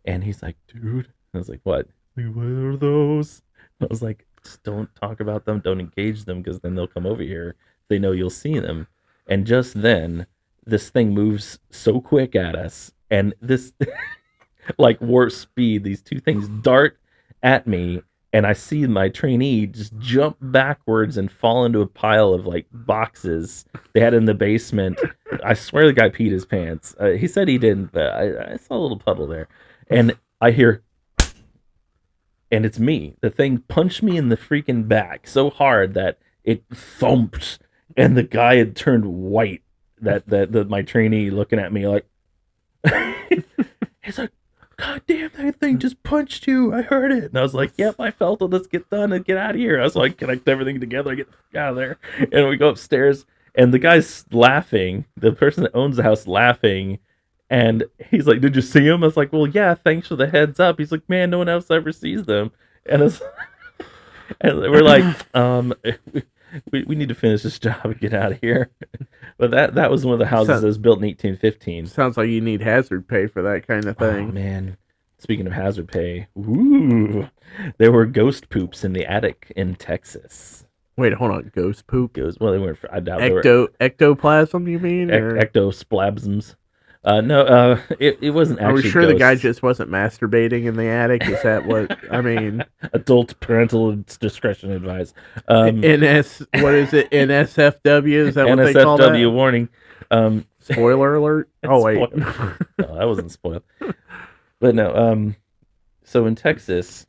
And he's like, dude. I was like, what? Like, what are those? I was like, just don't talk about them. Don't engage them because then they'll come over here. They know you'll see them. And just then, this thing moves so quick at us. And this, like warp speed, these two things dart at me. And I see my trainee just jump backwards and fall into a pile of like boxes they had in the basement. I swear the guy peed his pants. He said he didn't, but I saw a little puddle there. And I hear, and it's me. The thing punched me in the freaking back so hard that it thumped, and the guy had turned white. my trainee looking at me like, he's like, God damn, that thing just punched you. I heard it. And I was like, yep, I felt it. Let's get done and get out of here. I was like, connect everything together, get the fuck out of there. And we go upstairs, and the guy's laughing. The person that owns the house laughing. And he's like, did you see him? I was like, well, yeah, thanks for the heads up. He's like, man, no one else ever sees them. And it's, and we're like, we need to finish this job and get out of here. But that was one of the houses that was built in 1815. Sounds like you need hazard pay for that kind of thing. Oh, man. Speaking of hazard pay, ooh, there were ghost poops in the attic in Texas. Wait, hold on. Ghost poop? Well, they weren't. I doubt Ectoplasm, you mean? Ectosplasms. No, it wasn't actually. Are we sure ghosts. the guy just wasn't masturbating in the attic? Is that what I mean? Adult parental discretion advised. What is it? NSFW? Is that what NSFW they call that? Warning. Spoiler alert. Oh wait, no, that wasn't spoiled. But no. So in Texas,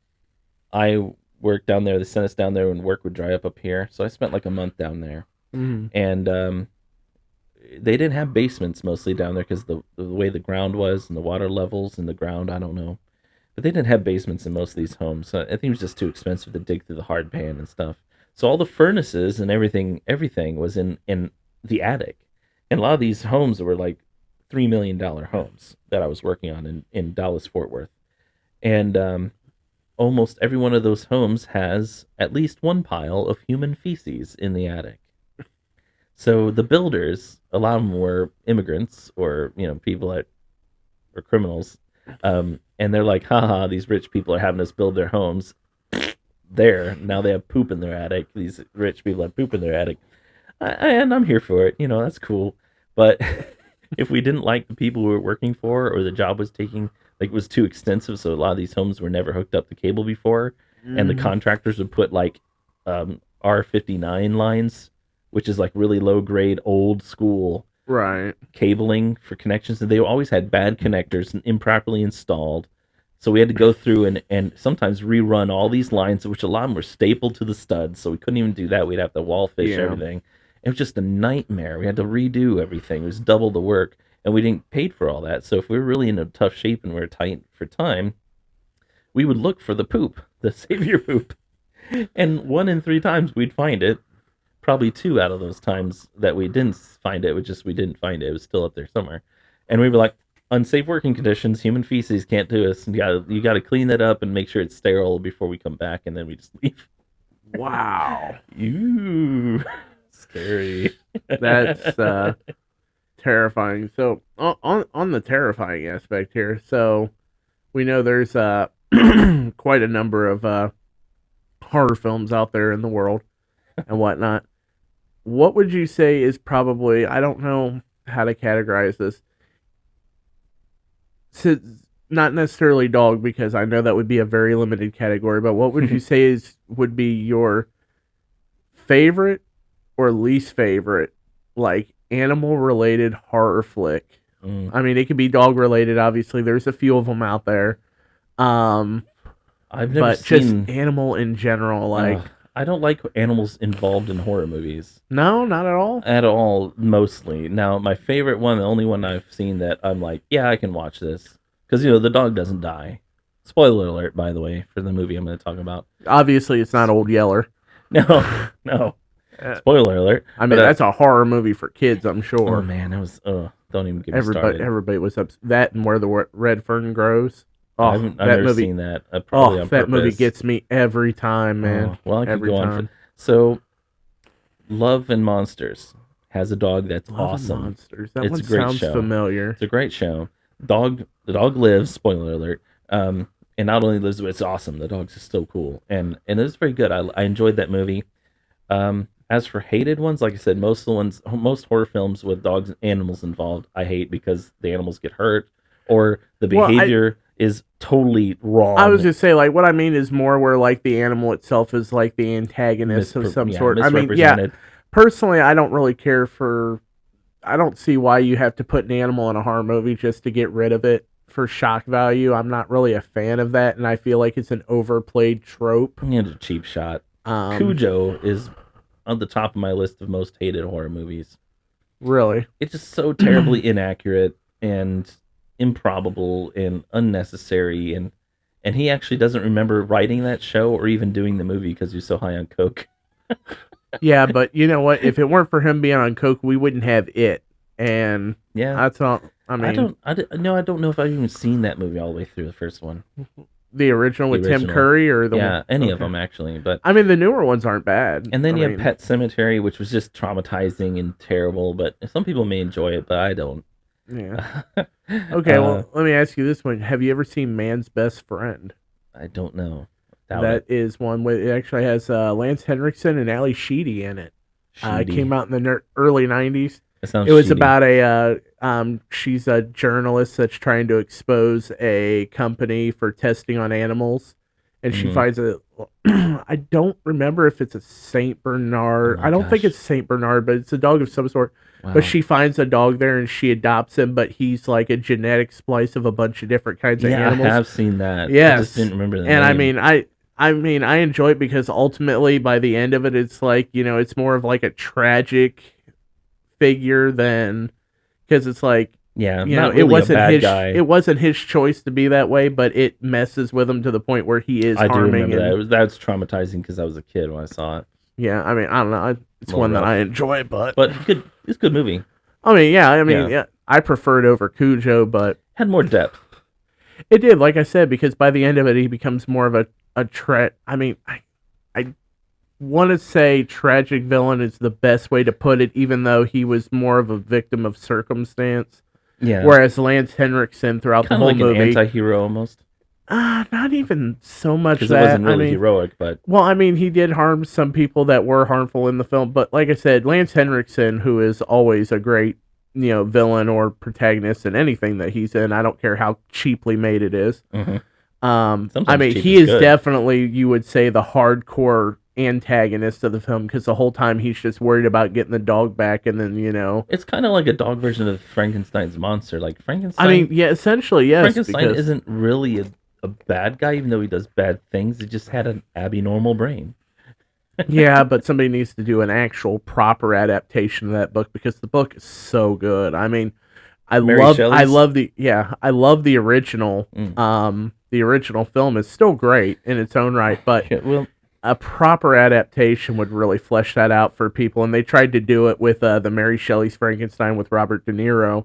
I worked down there. They sent us down there when work would dry up here. So I spent like a month down there, and they didn't have basements mostly down there because the way the ground was and the water levels in the ground, I don't know. But they didn't have basements in most of these homes. So I think it was just too expensive to dig through the hard pan and stuff. So all the furnaces and everything was in the attic. And a lot of these homes were like $3 million homes that I was working on in Dallas, Fort Worth. And almost every one of those homes has at least one pile of human feces in the attic. So the builders, a lot of them were immigrants or, people that were criminals. And they're like, haha, these rich people are having us build their homes. Now they have poop in their attic. These rich people have poop in their attic. And I'm here for it. That's cool. But if we didn't like the people we were working for, or the job was it was too extensive, so a lot of these homes were never hooked up to cable before, and the contractors would put like R59 lines, which is like really low grade, old school cabling for connections, and they always had bad connectors and improperly installed. So we had to go through and sometimes rerun all these lines, which a lot of them were stapled to the studs, so we couldn't even do that. We'd have to wall fish everything. It was just a nightmare. We had to redo everything. It was double the work, and we didn't pay for all that. So if we were really in a tough shape and we were tight for time, we would look for the poop, the savior poop. And 1 in 3 times we'd find it. Probably 2 out of those times that we didn't find it, we didn't find it. It was still up there somewhere. And we were like, unsafe working conditions, human feces can't do us. You got to clean that up and make sure it's sterile before we come back, and then we just leave. Wow. Ooh, scary. That's terrifying. So on the terrifying aspect here, so we know there's quite a number of horror films out there in the world and whatnot. What would you say is probably, I don't know how to categorize this, so not necessarily dog, because I know that would be a very limited category, but what would you say would be your favorite or least favorite, like, animal related horror flick? I mean, it could be dog related, obviously. There's a few of them out there. I've never but seen just animal in general, like. I don't like animals involved in horror movies. No, not at all. At all, mostly. Now, my favorite one, the only one I've seen that I'm like, yeah, I can watch this, because the dog doesn't die. Spoiler alert, by the way, for the movie I'm going to talk about. Obviously, it's not Old Yeller. No. Spoiler alert. I mean, that's a horror movie for kids, I'm sure. Oh man, that was. Don't even get me started. Everybody was up that and Where the Red Fern Grows. Oh, I've never seen that. Probably on that purpose. movie gets me every time, man. Well, I could go on. So, Love and Monsters has a dog that's awesome. Love and Monsters. That it's one a great sounds show. familiar. It's a great show. The dog lives. Spoiler alert. And not only lives, but it's awesome. The dog's just so cool, and it's very good. I enjoyed that movie. As for hated ones, like I said, most horror films with dogs and animals involved, I hate, because the animals get hurt or the behavior is totally wrong. I was just say, like, what I mean is more where, like, the animal itself is like the antagonist of some sort. I mean, yeah. Personally, I don't really care for. I don't see why you have to put an animal in a horror movie just to get rid of it for shock value. I'm not really a fan of that, and I feel like it's an overplayed trope. It's a cheap shot. Cujo is on the top of my list of most hated horror movies. Really? It's just so terribly inaccurate and improbable and unnecessary, and he actually doesn't remember writing that show or even doing the movie because he's so high on coke. Yeah, but you know what? If it weren't for him being on coke, we wouldn't have it. And Yeah, that's all. I mean, no, I don't know if I've even seen that movie all the way through the first one. the original The with Tim original. Curry or the Yeah, one? any of Okay. them actually, but I mean, the newer ones aren't bad. and then I you have mean, Pet Cemetery, which was just traumatizing and terrible. But some people may enjoy it, but I don't. yeah. Okay, well, let me ask you this one: have you ever seen Man's Best Friend? I don't know. Doubt That it. is one where it actually has Lance Henriksen and Ali Sheedy in it. It Sheedy. came out in the early '90s. It sounds It was sheedy. about she's a journalist that's trying to expose a company for testing on animals, and she Mhm. finds a. I don't remember if it's a Saint Bernard. Oh my I don't think gosh. it's Saint Bernard, but it's a dog of some sort. Wow. But she finds a dog there and she adopts him, but he's like a genetic splice of a bunch of different kinds of Yeah, animals. I have seen that. I Yes. just didn't remember the And name. I mean, I enjoy it because ultimately, by the end of it, it's like, you know, it's more of like a tragic figure than because it's like, Yeah, you not know, really it wasn't a bad his guy. it wasn't his choice to be that way, but it messes with him to the point where he is I do harming. remember that. And That's traumatizing because I was a kid when I saw it. yeah, I mean, I don't know, it's Little one that rough. I enjoy, but But good. It's a good movie. I mean, Yeah. yeah, I prefer it over Cujo, but Had more depth. it did, like I said, because by the end of it, he becomes more of a I mean, I want to say tragic villain is the best way to put it, even though he was more of a victim of circumstance. Yeah. Whereas Lance Henriksen throughout the Kind of whole like movie, an anti-hero almost. not even so much Because it that. wasn't really I mean, heroic, but well, I mean, he did harm some people that were harmful in the film, but like I said, Lance Henriksen, who is always a great, you know, villain or protagonist in anything that he's in, I don't care how cheaply made it is. mhm. I Sometimes mean, cheap he is is good. definitely, you would say, the hardcore antagonist of the film because the whole time he's just worried about getting the dog back, and then, you know, It's kind of like a dog version of Frankenstein's monster. Like Frankenstein. I mean, yeah, essentially, yes, Frankenstein because isn't really a bad guy, even though he does bad things. He just had an abnormal brain. yeah, but somebody needs to do an actual proper adaptation of that book because the book is so good. I mean, Mary I Shelley's? love I love the original. Mm. The original film is still great in its own right, but Yeah, well, a proper adaptation would really flesh that out for people. And they tried to do it with the Mary Shelley's Frankenstein with Robert De Niro,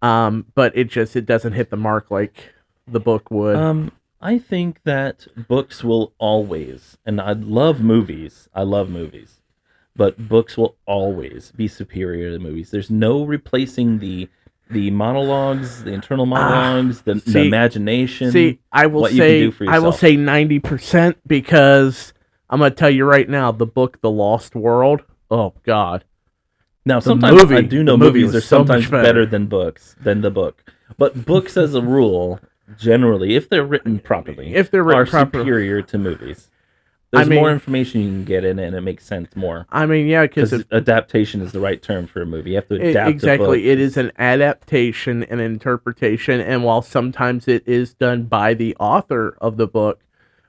but it doesn't hit the mark like the book would. I think that books will always, and I love movies. I love movies, but books will always be superior to movies. There's no replacing the monologues, the internal monologues, the see- imagination. See, I will what you can say do for I will yourself. say 90% because I'm gonna tell you right now, the book The Lost World. Oh God. Now, The sometimes I movie- do the know movie movies was are so much sometimes better. better than books than the book, but books, as a rule, generally, if they're written properly, If they're written are properly. superior to movies. I There's more mean- information you can get in it, and it makes sense more. I mean, yeah, because Because adaptation is the right term for a movie. You have to adapt exactly, a book. it is an adaptation and interpretation, and while sometimes it is done by the author of the book,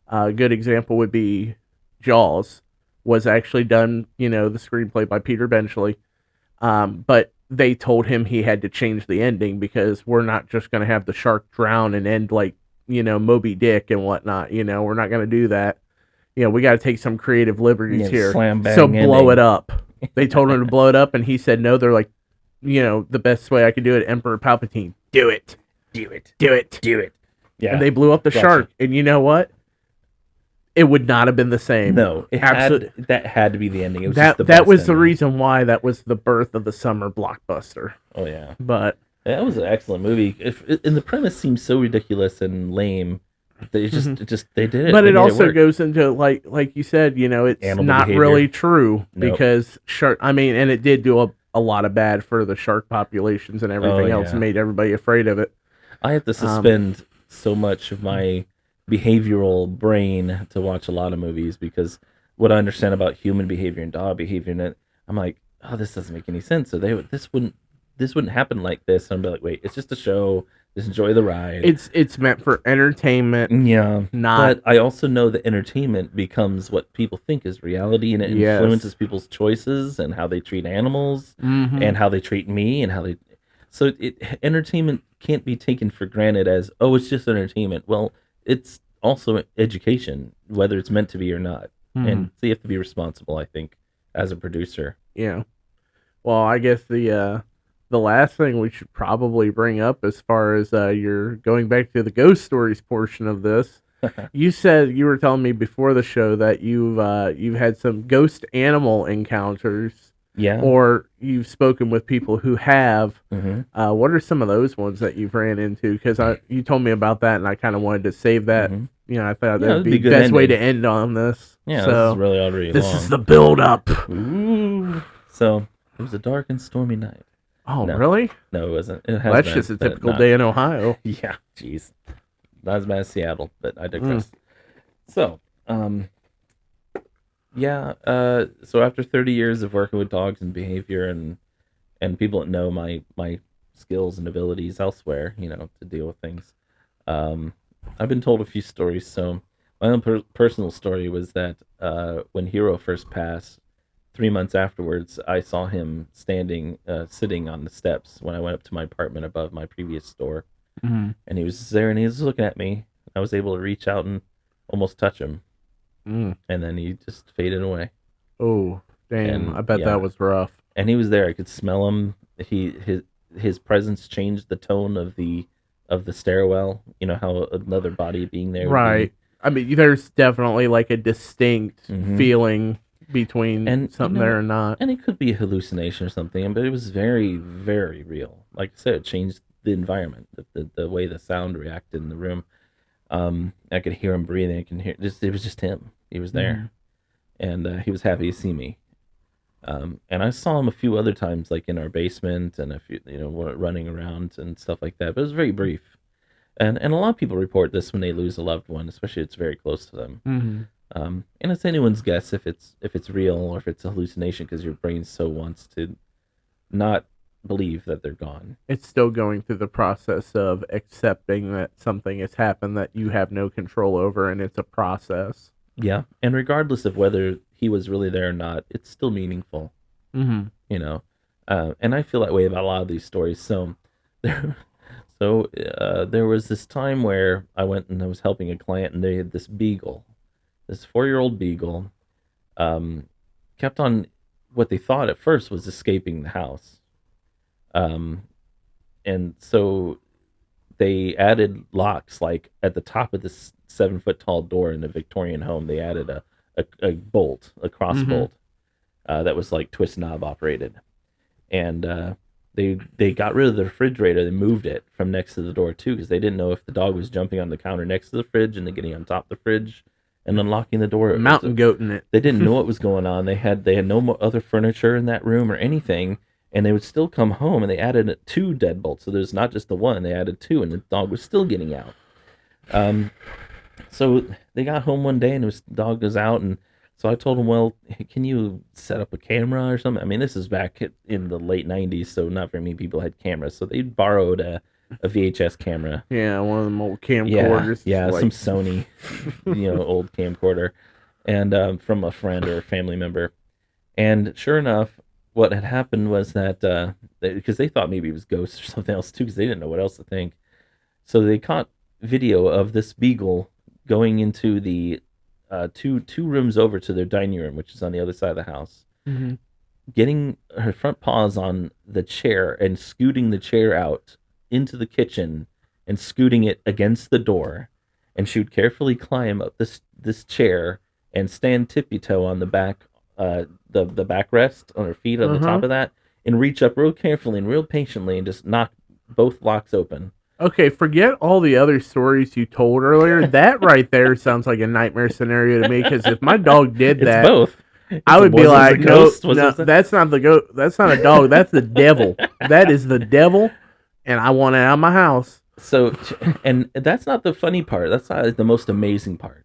a good example would be Jaws, was actually done, you know, the screenplay by Peter Benchley, but they told him he had to change the ending because we're not just going to have the shark drown and end like, you know, Moby Dick and whatnot. You know, we're not going to do that. You know, we got to take some creative liberties Yeah, here. slam bang So blow ending. it up. They told him to blow it up, and he said no. They're like, you know, the best way I could do it, Emperor Palpatine, do it, Do it. do it. Do it. Yeah. And they blew up the Gotcha. shark, and you know what? It would not have been the same. No, Absolutely. that had to be the ending. It was That just the that best was the ending. reason why that was the birth of the summer blockbuster. Oh yeah, But that was an excellent movie. And the premise seems so ridiculous and lame. They just, they did it. but They it made also work. goes into like you said, you know, it's Animal not behavior. really true Nope. because shark. I mean, and it did do a lot of bad for the shark populations and everything else, yeah. and made everybody afraid of it. I have to suspend so much of my behavioral brain to watch a lot of movies because what I understand about human behavior and dog behavior, and I'm like, oh, this doesn't make any sense. So this wouldn't happen like this. And I'm like, wait, it's just a show. Just enjoy the ride. It's meant for entertainment, Yeah, not but I also know that entertainment becomes what people think is reality, and it yes. influences people's choices and how they treat animals, Mm-hmm. and how they treat me, and how they. So entertainment can't be taken for granted as, oh, it's just entertainment. Well, it's also education, whether it's meant to be or not, Mm-hmm. and so you have to be responsible, I think, as a producer. Yeah. Well, I guess the last thing we should probably bring up as far as you're going back to the ghost stories portion of this. You said you were telling me before the show that you've had some ghost animal encounters, Yeah. or you've spoken with people who have. Hmm. What are some of those ones that you've ran into? Because you told me about that, and I kind of wanted to save that. Hmm. I thought Yeah, that'd it'd be be the good best way to ending. end on this. Yeah, this is So really already this long. is the build up. Ooh. So it was a dark and stormy night. Oh, No. really? No, it wasn't. It has Well, that's been, just a but typical not. day in Ohio. Yeah, jeez. Not as bad as Seattle, but I digress. So, yeah. So after 30 years of working with dogs and behavior, and people that know my skills and abilities elsewhere, to deal with things, um, I've been told a few stories. So my own personal story was that when Hero first passed, 3 months afterwards, I saw him sitting on the steps when I went up to my apartment above my previous store, Mm-hmm. and he was there and he was looking at me. I was able to reach out and almost touch him, Mm. and then he just faded away. Oh, damn! And I bet yeah, that was rough. and he was there. I could smell him. His presence changed the tone of the stairwell. You know how another body being there would Right. I mean, there's definitely like a distinct Mhm. feeling between And, something there and not. and it could be a hallucination or something, but it was very, very real. Like I said, it changed the environment, the way the sound reacted in the room. I could hear him breathing. I can hear just it was just him. He was there, and he was happy to see me. And I saw him a few other times, like in our basement, and a few, running around and stuff like that. But it was very brief. And a lot of people report this when they lose a loved one, especially if it's very close to them. Mm-hmm. And it's anyone's guess if it's real or if it's a hallucination, because your brain so wants to not believe that they're gone. It's still going through the process of accepting that something has happened that you have no control over, and it's a process. Yeah, and regardless of whether he was really there or not, it's still meaningful. Mm-hmm. You know, and I feel that way about a lot of these stories. So there, there was this time where I went and I was helping a client, and they had this beagle, this 4-year-old beagle, kept on what they thought at first was escaping the house. And so they added locks, like at the top of this 7-foot tall door in a Victorian home. They added a bolt, a cross Mhm. bolt, that was like twist knob operated, and they got rid of the refrigerator. They moved it from next to the door too, because they didn't know if the dog was jumping on the counter next to the fridge and then getting on top of the fridge and unlocking the door. Mountain goating it. They didn't know what was going on. They had no other furniture in that room or anything, and they would still come home. And they added 2 deadbolts, so there's not just the one. They added 2, and the dog was still getting out. So they got home one day, and the dog was out, and so I told him, well, hey, can you set up a camera or something? I mean, this is back in the late '90s, so not very many people had cameras. So they borrowed a VHS camera. Yeah, one of them old camcorders. Yeah, like, some Sony, old camcorder, and from a friend or a family member. And sure enough, what had happened was that because they thought maybe it was ghosts or something else too, because they didn't know what else to think. So they caught video of this beagle going into the two rooms over to their dining room, which is on the other side of the house, Mhm. getting her front paws on the chair and scooting the chair out into the kitchen and scooting it against the door, and she would carefully climb up this chair and stand tippy toe on the back, the backrest on her feet on the top of that, and reach up real carefully and real patiently and just knock both locks open. Okay, forget all the other stories you told earlier. That right there sounds like a nightmare scenario to me. Because if my dog did that, It's both. I would be Was it like, a no, ghost? no, that's not the goat. That's not a dog. That's the devil. That is the devil, and I want it out of my house. So, and that's not the funny part. That's not the most amazing part.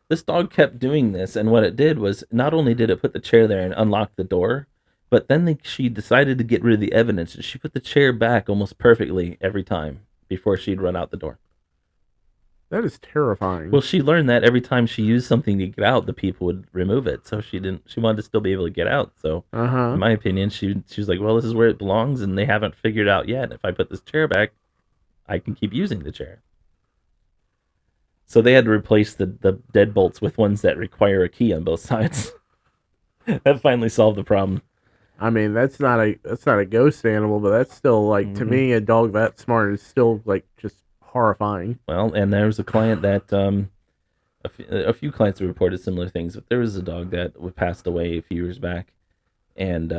This dog kept doing this, and what it did was not only did it put the chair there and unlock the door, but then she decided to get rid of the evidence. She put the chair back almost perfectly every time, before she'd run out the door. That is terrifying. Well, she learned that every time she used something to get out, the people would remove it. So she didn't. She wanted to still be able to get out. So, in my opinion, she was like, "Well, this is where it belongs, and they haven't figured out yet. If I put this chair back, I can keep using the chair." So they had to replace the deadbolts with ones that require a key on both sides. That finally solved the problem. I mean, that's not a ghost animal, but that's still like to me, a dog that smart is still like just horrifying. Well, and there was a client that a few clients have reported similar things. But there was a dog that passed away a few years back, and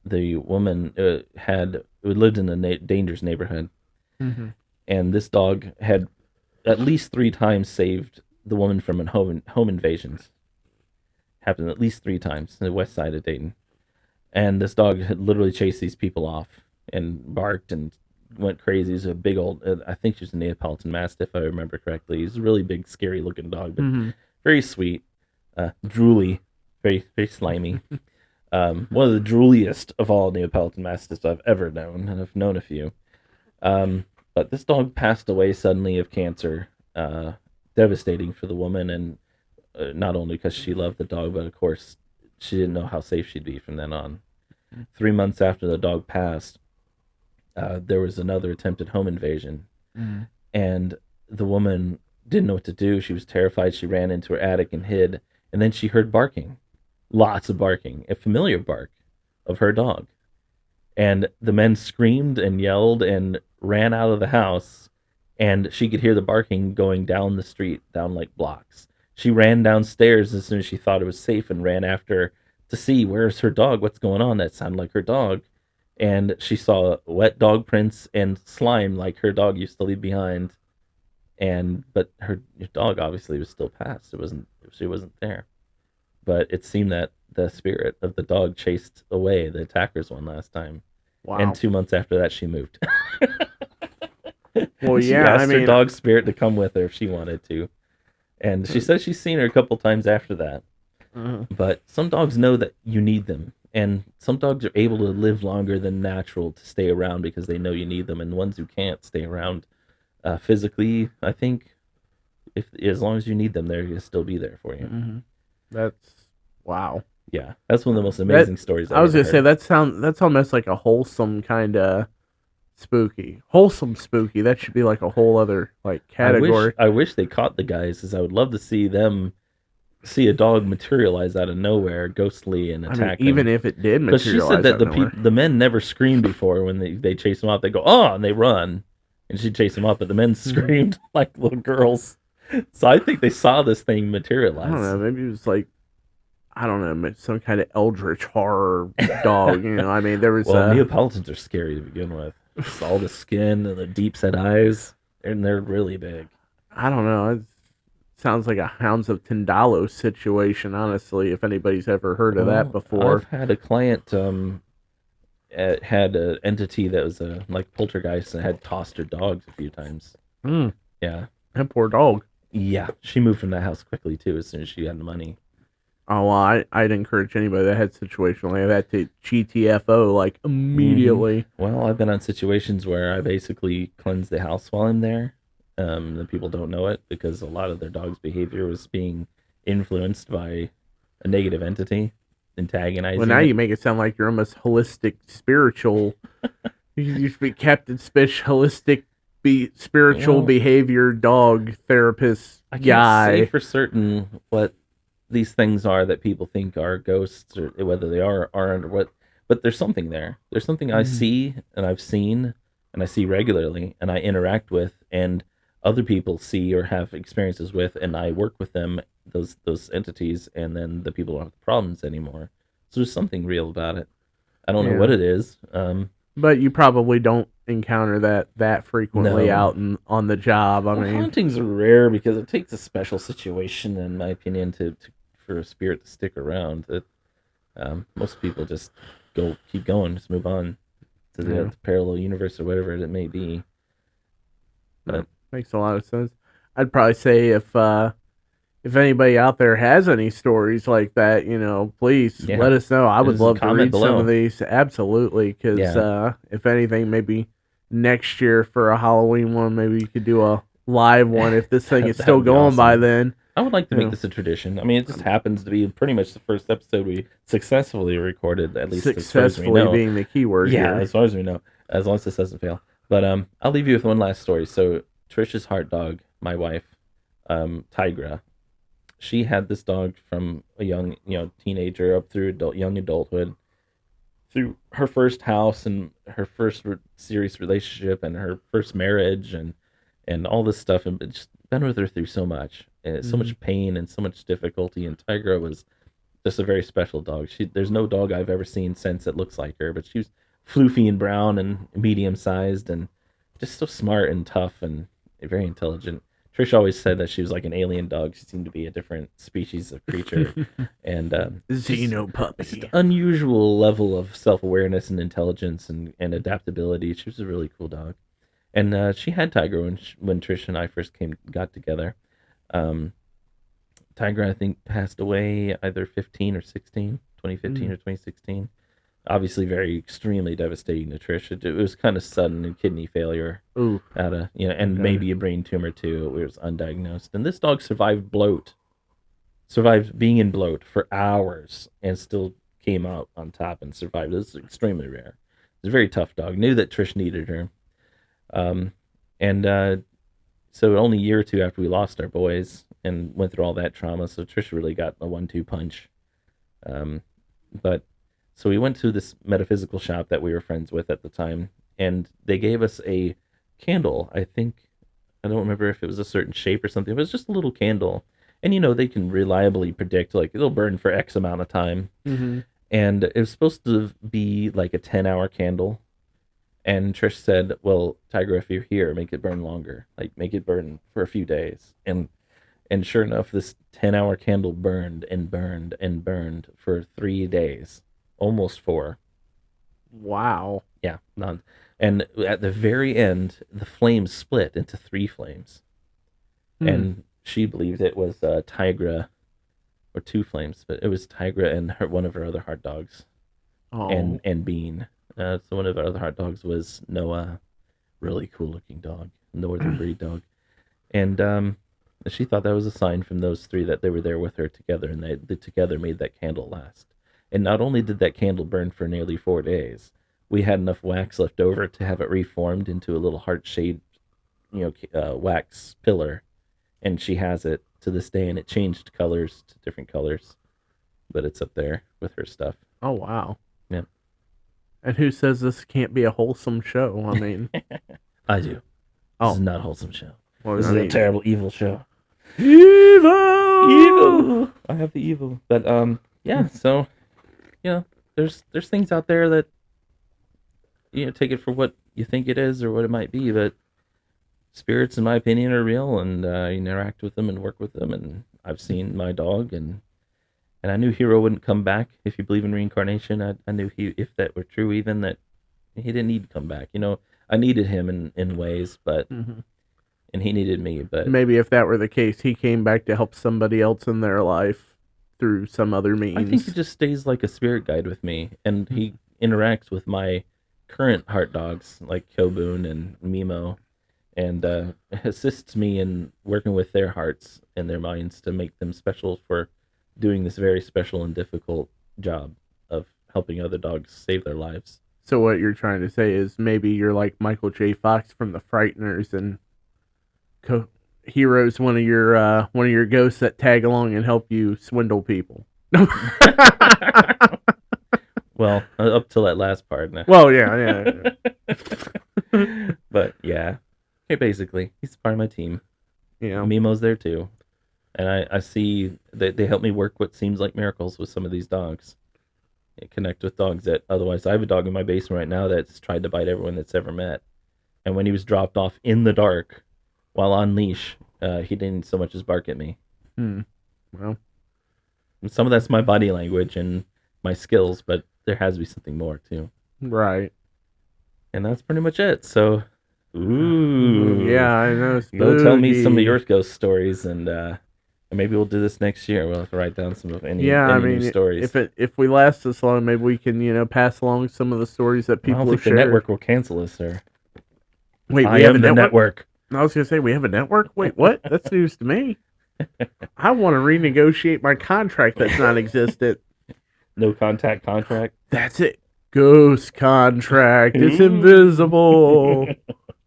the woman had lived in a dangerous neighborhood, and this dog had at least 3 times saved the woman from an home invasions. Happened at least 3 times in the west side of Dayton, and this dog had literally chased these people off and barked and went crazy. He's a big old, I think she was a Neapolitan Mastiff, if I remember correctly. He's a really big, scary looking dog, but very sweet, drooly, very, very slimy. One of the drooliest of all Neapolitan Mastiffs I've ever known, and I've known a few. But this dog passed away suddenly of cancer, devastating for the woman, and not only because she loved the dog, but of course she didn't know how safe she'd be from then on. 3 months after the dog passed, there was another attempted home invasion, and the woman didn't know what to do. She was terrified. She ran into her attic and hid, and then she heard barking, lots of barking, a familiar bark of her dog. And the men screamed and yelled and ran out of the house, and she could hear the barking going down the street, down like blocks. She ran downstairs as soon as she thought it was safe and ran after to see where's her dog, what's going on. That sounded like her dog. And she saw wet dog prints and slime like her dog used to leave behind. But her dog obviously was still passed. She wasn't there. But it seemed that the spirit of the dog chased away the attackers one last time. Wow. And 2 months after that, she moved. Well, she yeah, asked her dog spirit to come with her if she wanted to. And she says she's seen her a couple times after that. But some dogs know that you need them. And some dogs are able to live longer than natural to stay around because they know you need them. And the ones who can't stay around physically, I think, as long as you need them, they're going to still be there for you. That's wow. Yeah, that's one of the most amazing stories I was going to say, that's almost like a wholesome kind of spooky. Wholesome spooky. That should be like a whole other like category. I wish they caught the guys, because I would love to see a dog materialize out of nowhere, ghostly, and attack them. Even if it did materialize. Because she said that the men never screamed before when they chase them off. They go, oh, and they run. And she'd chase them up, but the men screamed like little girls. So I think they saw this thing materialize. I don't know. Maybe it was like, I don't know, some kind of eldritch horror dog. I mean, there was. Well, Neapolitans are scary to begin with. It's all the skin and the deep set eyes, and they're really big. I don't know. It sounds like a Hounds of Tindalo situation, honestly, if anybody's ever heard of that before. I've had a client had an entity that was like poltergeist and had tossed her dogs a few times. Yeah. That poor dog. Yeah. She moved from that house quickly, too, as soon as she had the money. Oh, well, I'd encourage anybody that had a situation like that to GTFO, like, immediately. Well, I've been on situations where I basically cleanse the house while I'm there. The people don't know it because a lot of their dog's behavior was being influenced by a negative entity, antagonizing. Well, now you make it sound like you're almost holistic spiritual. You should be Captain Spish, holistic spiritual behavior dog therapist guy. I can't say for certain what these things are that people think are ghosts, or whether they aren't, or what. But there's something there. There's something I see, and I've seen, and I see regularly, and I interact with, and other people see or have experiences with, and I work with them, those entities, and then the people don't have problems anymore. So there's something real about it. I don't know what it is. But you probably don't encounter that frequently out on the job. I mean, hauntings are rare because it takes a special situation, in my opinion, for a spirit to stick around. Most people just keep going, just move on to the parallel universe or whatever it may be. But makes a lot of sense. I'd probably say if anybody out there has any stories like that, please let us know. I would love to read some of these. Absolutely, because if anything, maybe next year for a Halloween one. Maybe you could do a live one if this thing is That still would be going by awesome. then. I would like to make Yeah. this a tradition. I mean, it just happens to be pretty much the first episode we successfully recorded, at least as far as we Successfully know. being the key word Yeah, here. as far as we know, as long as this doesn't fail. But I'll leave you with one last story. So Trisha's heart dog, my wife, Tigra, she had this dog from a young, teenager up through young adulthood, through her first house and her first serious relationship and her first marriage and all this stuff, and just been with her through so much, and so Mhm. much pain and so much difficulty. And Tigra was just a very special dog. There's no dog I've ever seen since that looks like her, but she was floofy and brown and medium sized and just so smart and tough and very intelligent. Trish always said that she was like an alien dog. She seemed to be a different species of creature, and Xeno it's just puppy. unusual level of self awareness and intelligence and adaptability. She was a really cool dog, and she had Tiger when Trish and I first got together. Um, Tiger, I think, passed away either 15 or 16, 2015 Mm. or 2016. Obviously, very extremely devastating to Trish. It was kind of sudden and kidney failure Ooh. out of, and Okay. maybe a brain tumor too. It was undiagnosed. And this dog survived survived being in bloat for hours and still came out on top and survived. This is extremely rare. It's a very tough dog. Knew that Trish needed her. Um, and so only a year or two after we lost our boys and went through all that trauma, so Trish really got a 1-2 punch. Um, but so we went to this metaphysical shop that we were friends with at the time, and they gave us a candle. I think I don't remember if it was a certain shape or something. It was just a little candle, and they can reliably predict like it'll burn for X amount of time. Mm-hmm. And it was supposed to be like a 10-hour candle. And Trish said, "Well, Tiger, if you're here, make it burn longer. Like make it burn for a few days." And sure enough, this 10-hour candle burned and burned and burned for 3 days, almost four. Wow. Yeah, none. And at the very end, the flames split into three flames, and she believed it was Tigra, or two flames, but it was Tigra and one of her other hard dogs, Oh. and Bean. So one of our other hard dogs was Noah, really cool looking dog, northern breed dog, and she thought that was a sign from those three that they were there with her together, and they together made that candle last. And not only did that candle burn for nearly 4 days, we had enough wax left over to have it reformed into a little heart shaped, wax pillar, and she has it to this day, and it changed colors to different colors, but it's up there with her stuff. Oh wow. Yeah. And who says this can't be a wholesome show? I mean, I do. Oh. This is not a wholesome show. well, This I is a mean, terrible evil show. evil. Evil. I have the evil. But yeah, so there's things out there that take it for what you think it is or what it might be, but spirits in my opinion are real, and you interact with them and work with them, and I've seen my dog, and I knew Hero wouldn't come back. If you believe in reincarnation, I knew if that were true, even that he didn't need to come back. I needed him in ways, but Mhm. and he needed me, but Maybe if that were the case, he came back to help somebody else in their life through some other means. I think he just stays like a spirit guide with me, and he interacts with my current heart dogs like Kyoboon and Mimo, and assists me in working with their hearts and their minds to make them special for doing this very special and difficult job of helping other dogs save their lives. So what you're trying to say is maybe you're like Michael J. Fox from The Frighteners, and Hero's one of your ghosts that tag along and help you swindle people. Well, up till that last part. Now. Well, yeah. But yeah, okay, basically, he's part of my team. Yeah. Mimo's there too, and I see that they help me work what seems like miracles with some of these dogs. Connect with dogs that otherwise. I have a dog in my basement right now that's tried to bite everyone that's ever met, and when he was dropped off in the dark while on leash, he didn't so much as bark at me. Well, And some of that's my body language and my skills, but there has to be something more too. right. And that's pretty much it. So, ooh, Yeah, I know. Go tell me some of spooky. your ghost stories, and maybe we'll do this next year. We'll have to write down some of any new stories. if we last this long, maybe we can pass along some of the stories that I don't people think have the shared. network will cancel us, sir. Wait, I we have am a the network? network. I was gonna say we have a network. Wait, what? That's news to me. I want to renegotiate my contract that's non-existent. No contact contract. That's it. Ghost contract. It's invisible.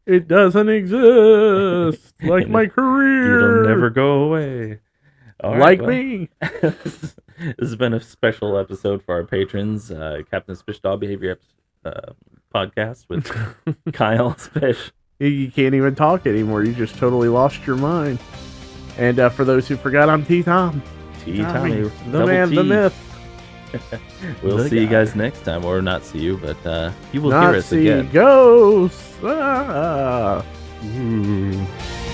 It doesn't exist. Like my career. It'll never go away. All right, Like well, me. this has been a special episode for our patrons. Captain Spish Dog Behavior podcast with Kyle Spish. You can't even talk anymore. You just totally lost your mind. And for those who forgot, I'm T-Tom. Tommy, the double man, T. the myth. We'll The see you guy. guys next time, or not see you, but you will Not hear us see again. ghosts. Ah.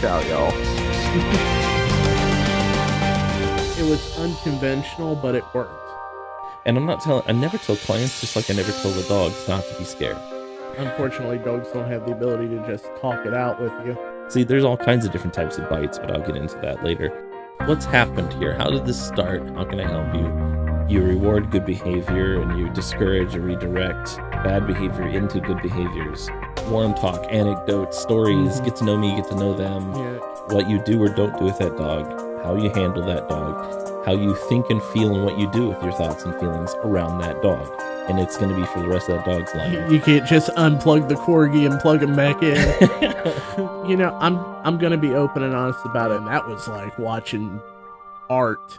Ciao, y'all. It was unconventional, but it worked. And I never tell clients, just like I never tell the dogs, not to be scared. Unfortunately, dogs don't have the ability to just talk it out with you. See, there's all kinds of different types of bites, but I'll get into that later. What's happened here? How did this start? How can I help you? You reward good behavior and you discourage or redirect bad behavior into good behaviors. Warm talk, anecdotes, stories, get to know me, get to know them. Yeah. What you do or don't do with that dog, how you handle that dog, how you think and feel and what you do with your thoughts and feelings around that dog. And it's going to be for the rest of that dog's life. You can't just unplug the corgi and plug him back in. I'm gonna be open and honest about it. And that was like watching art.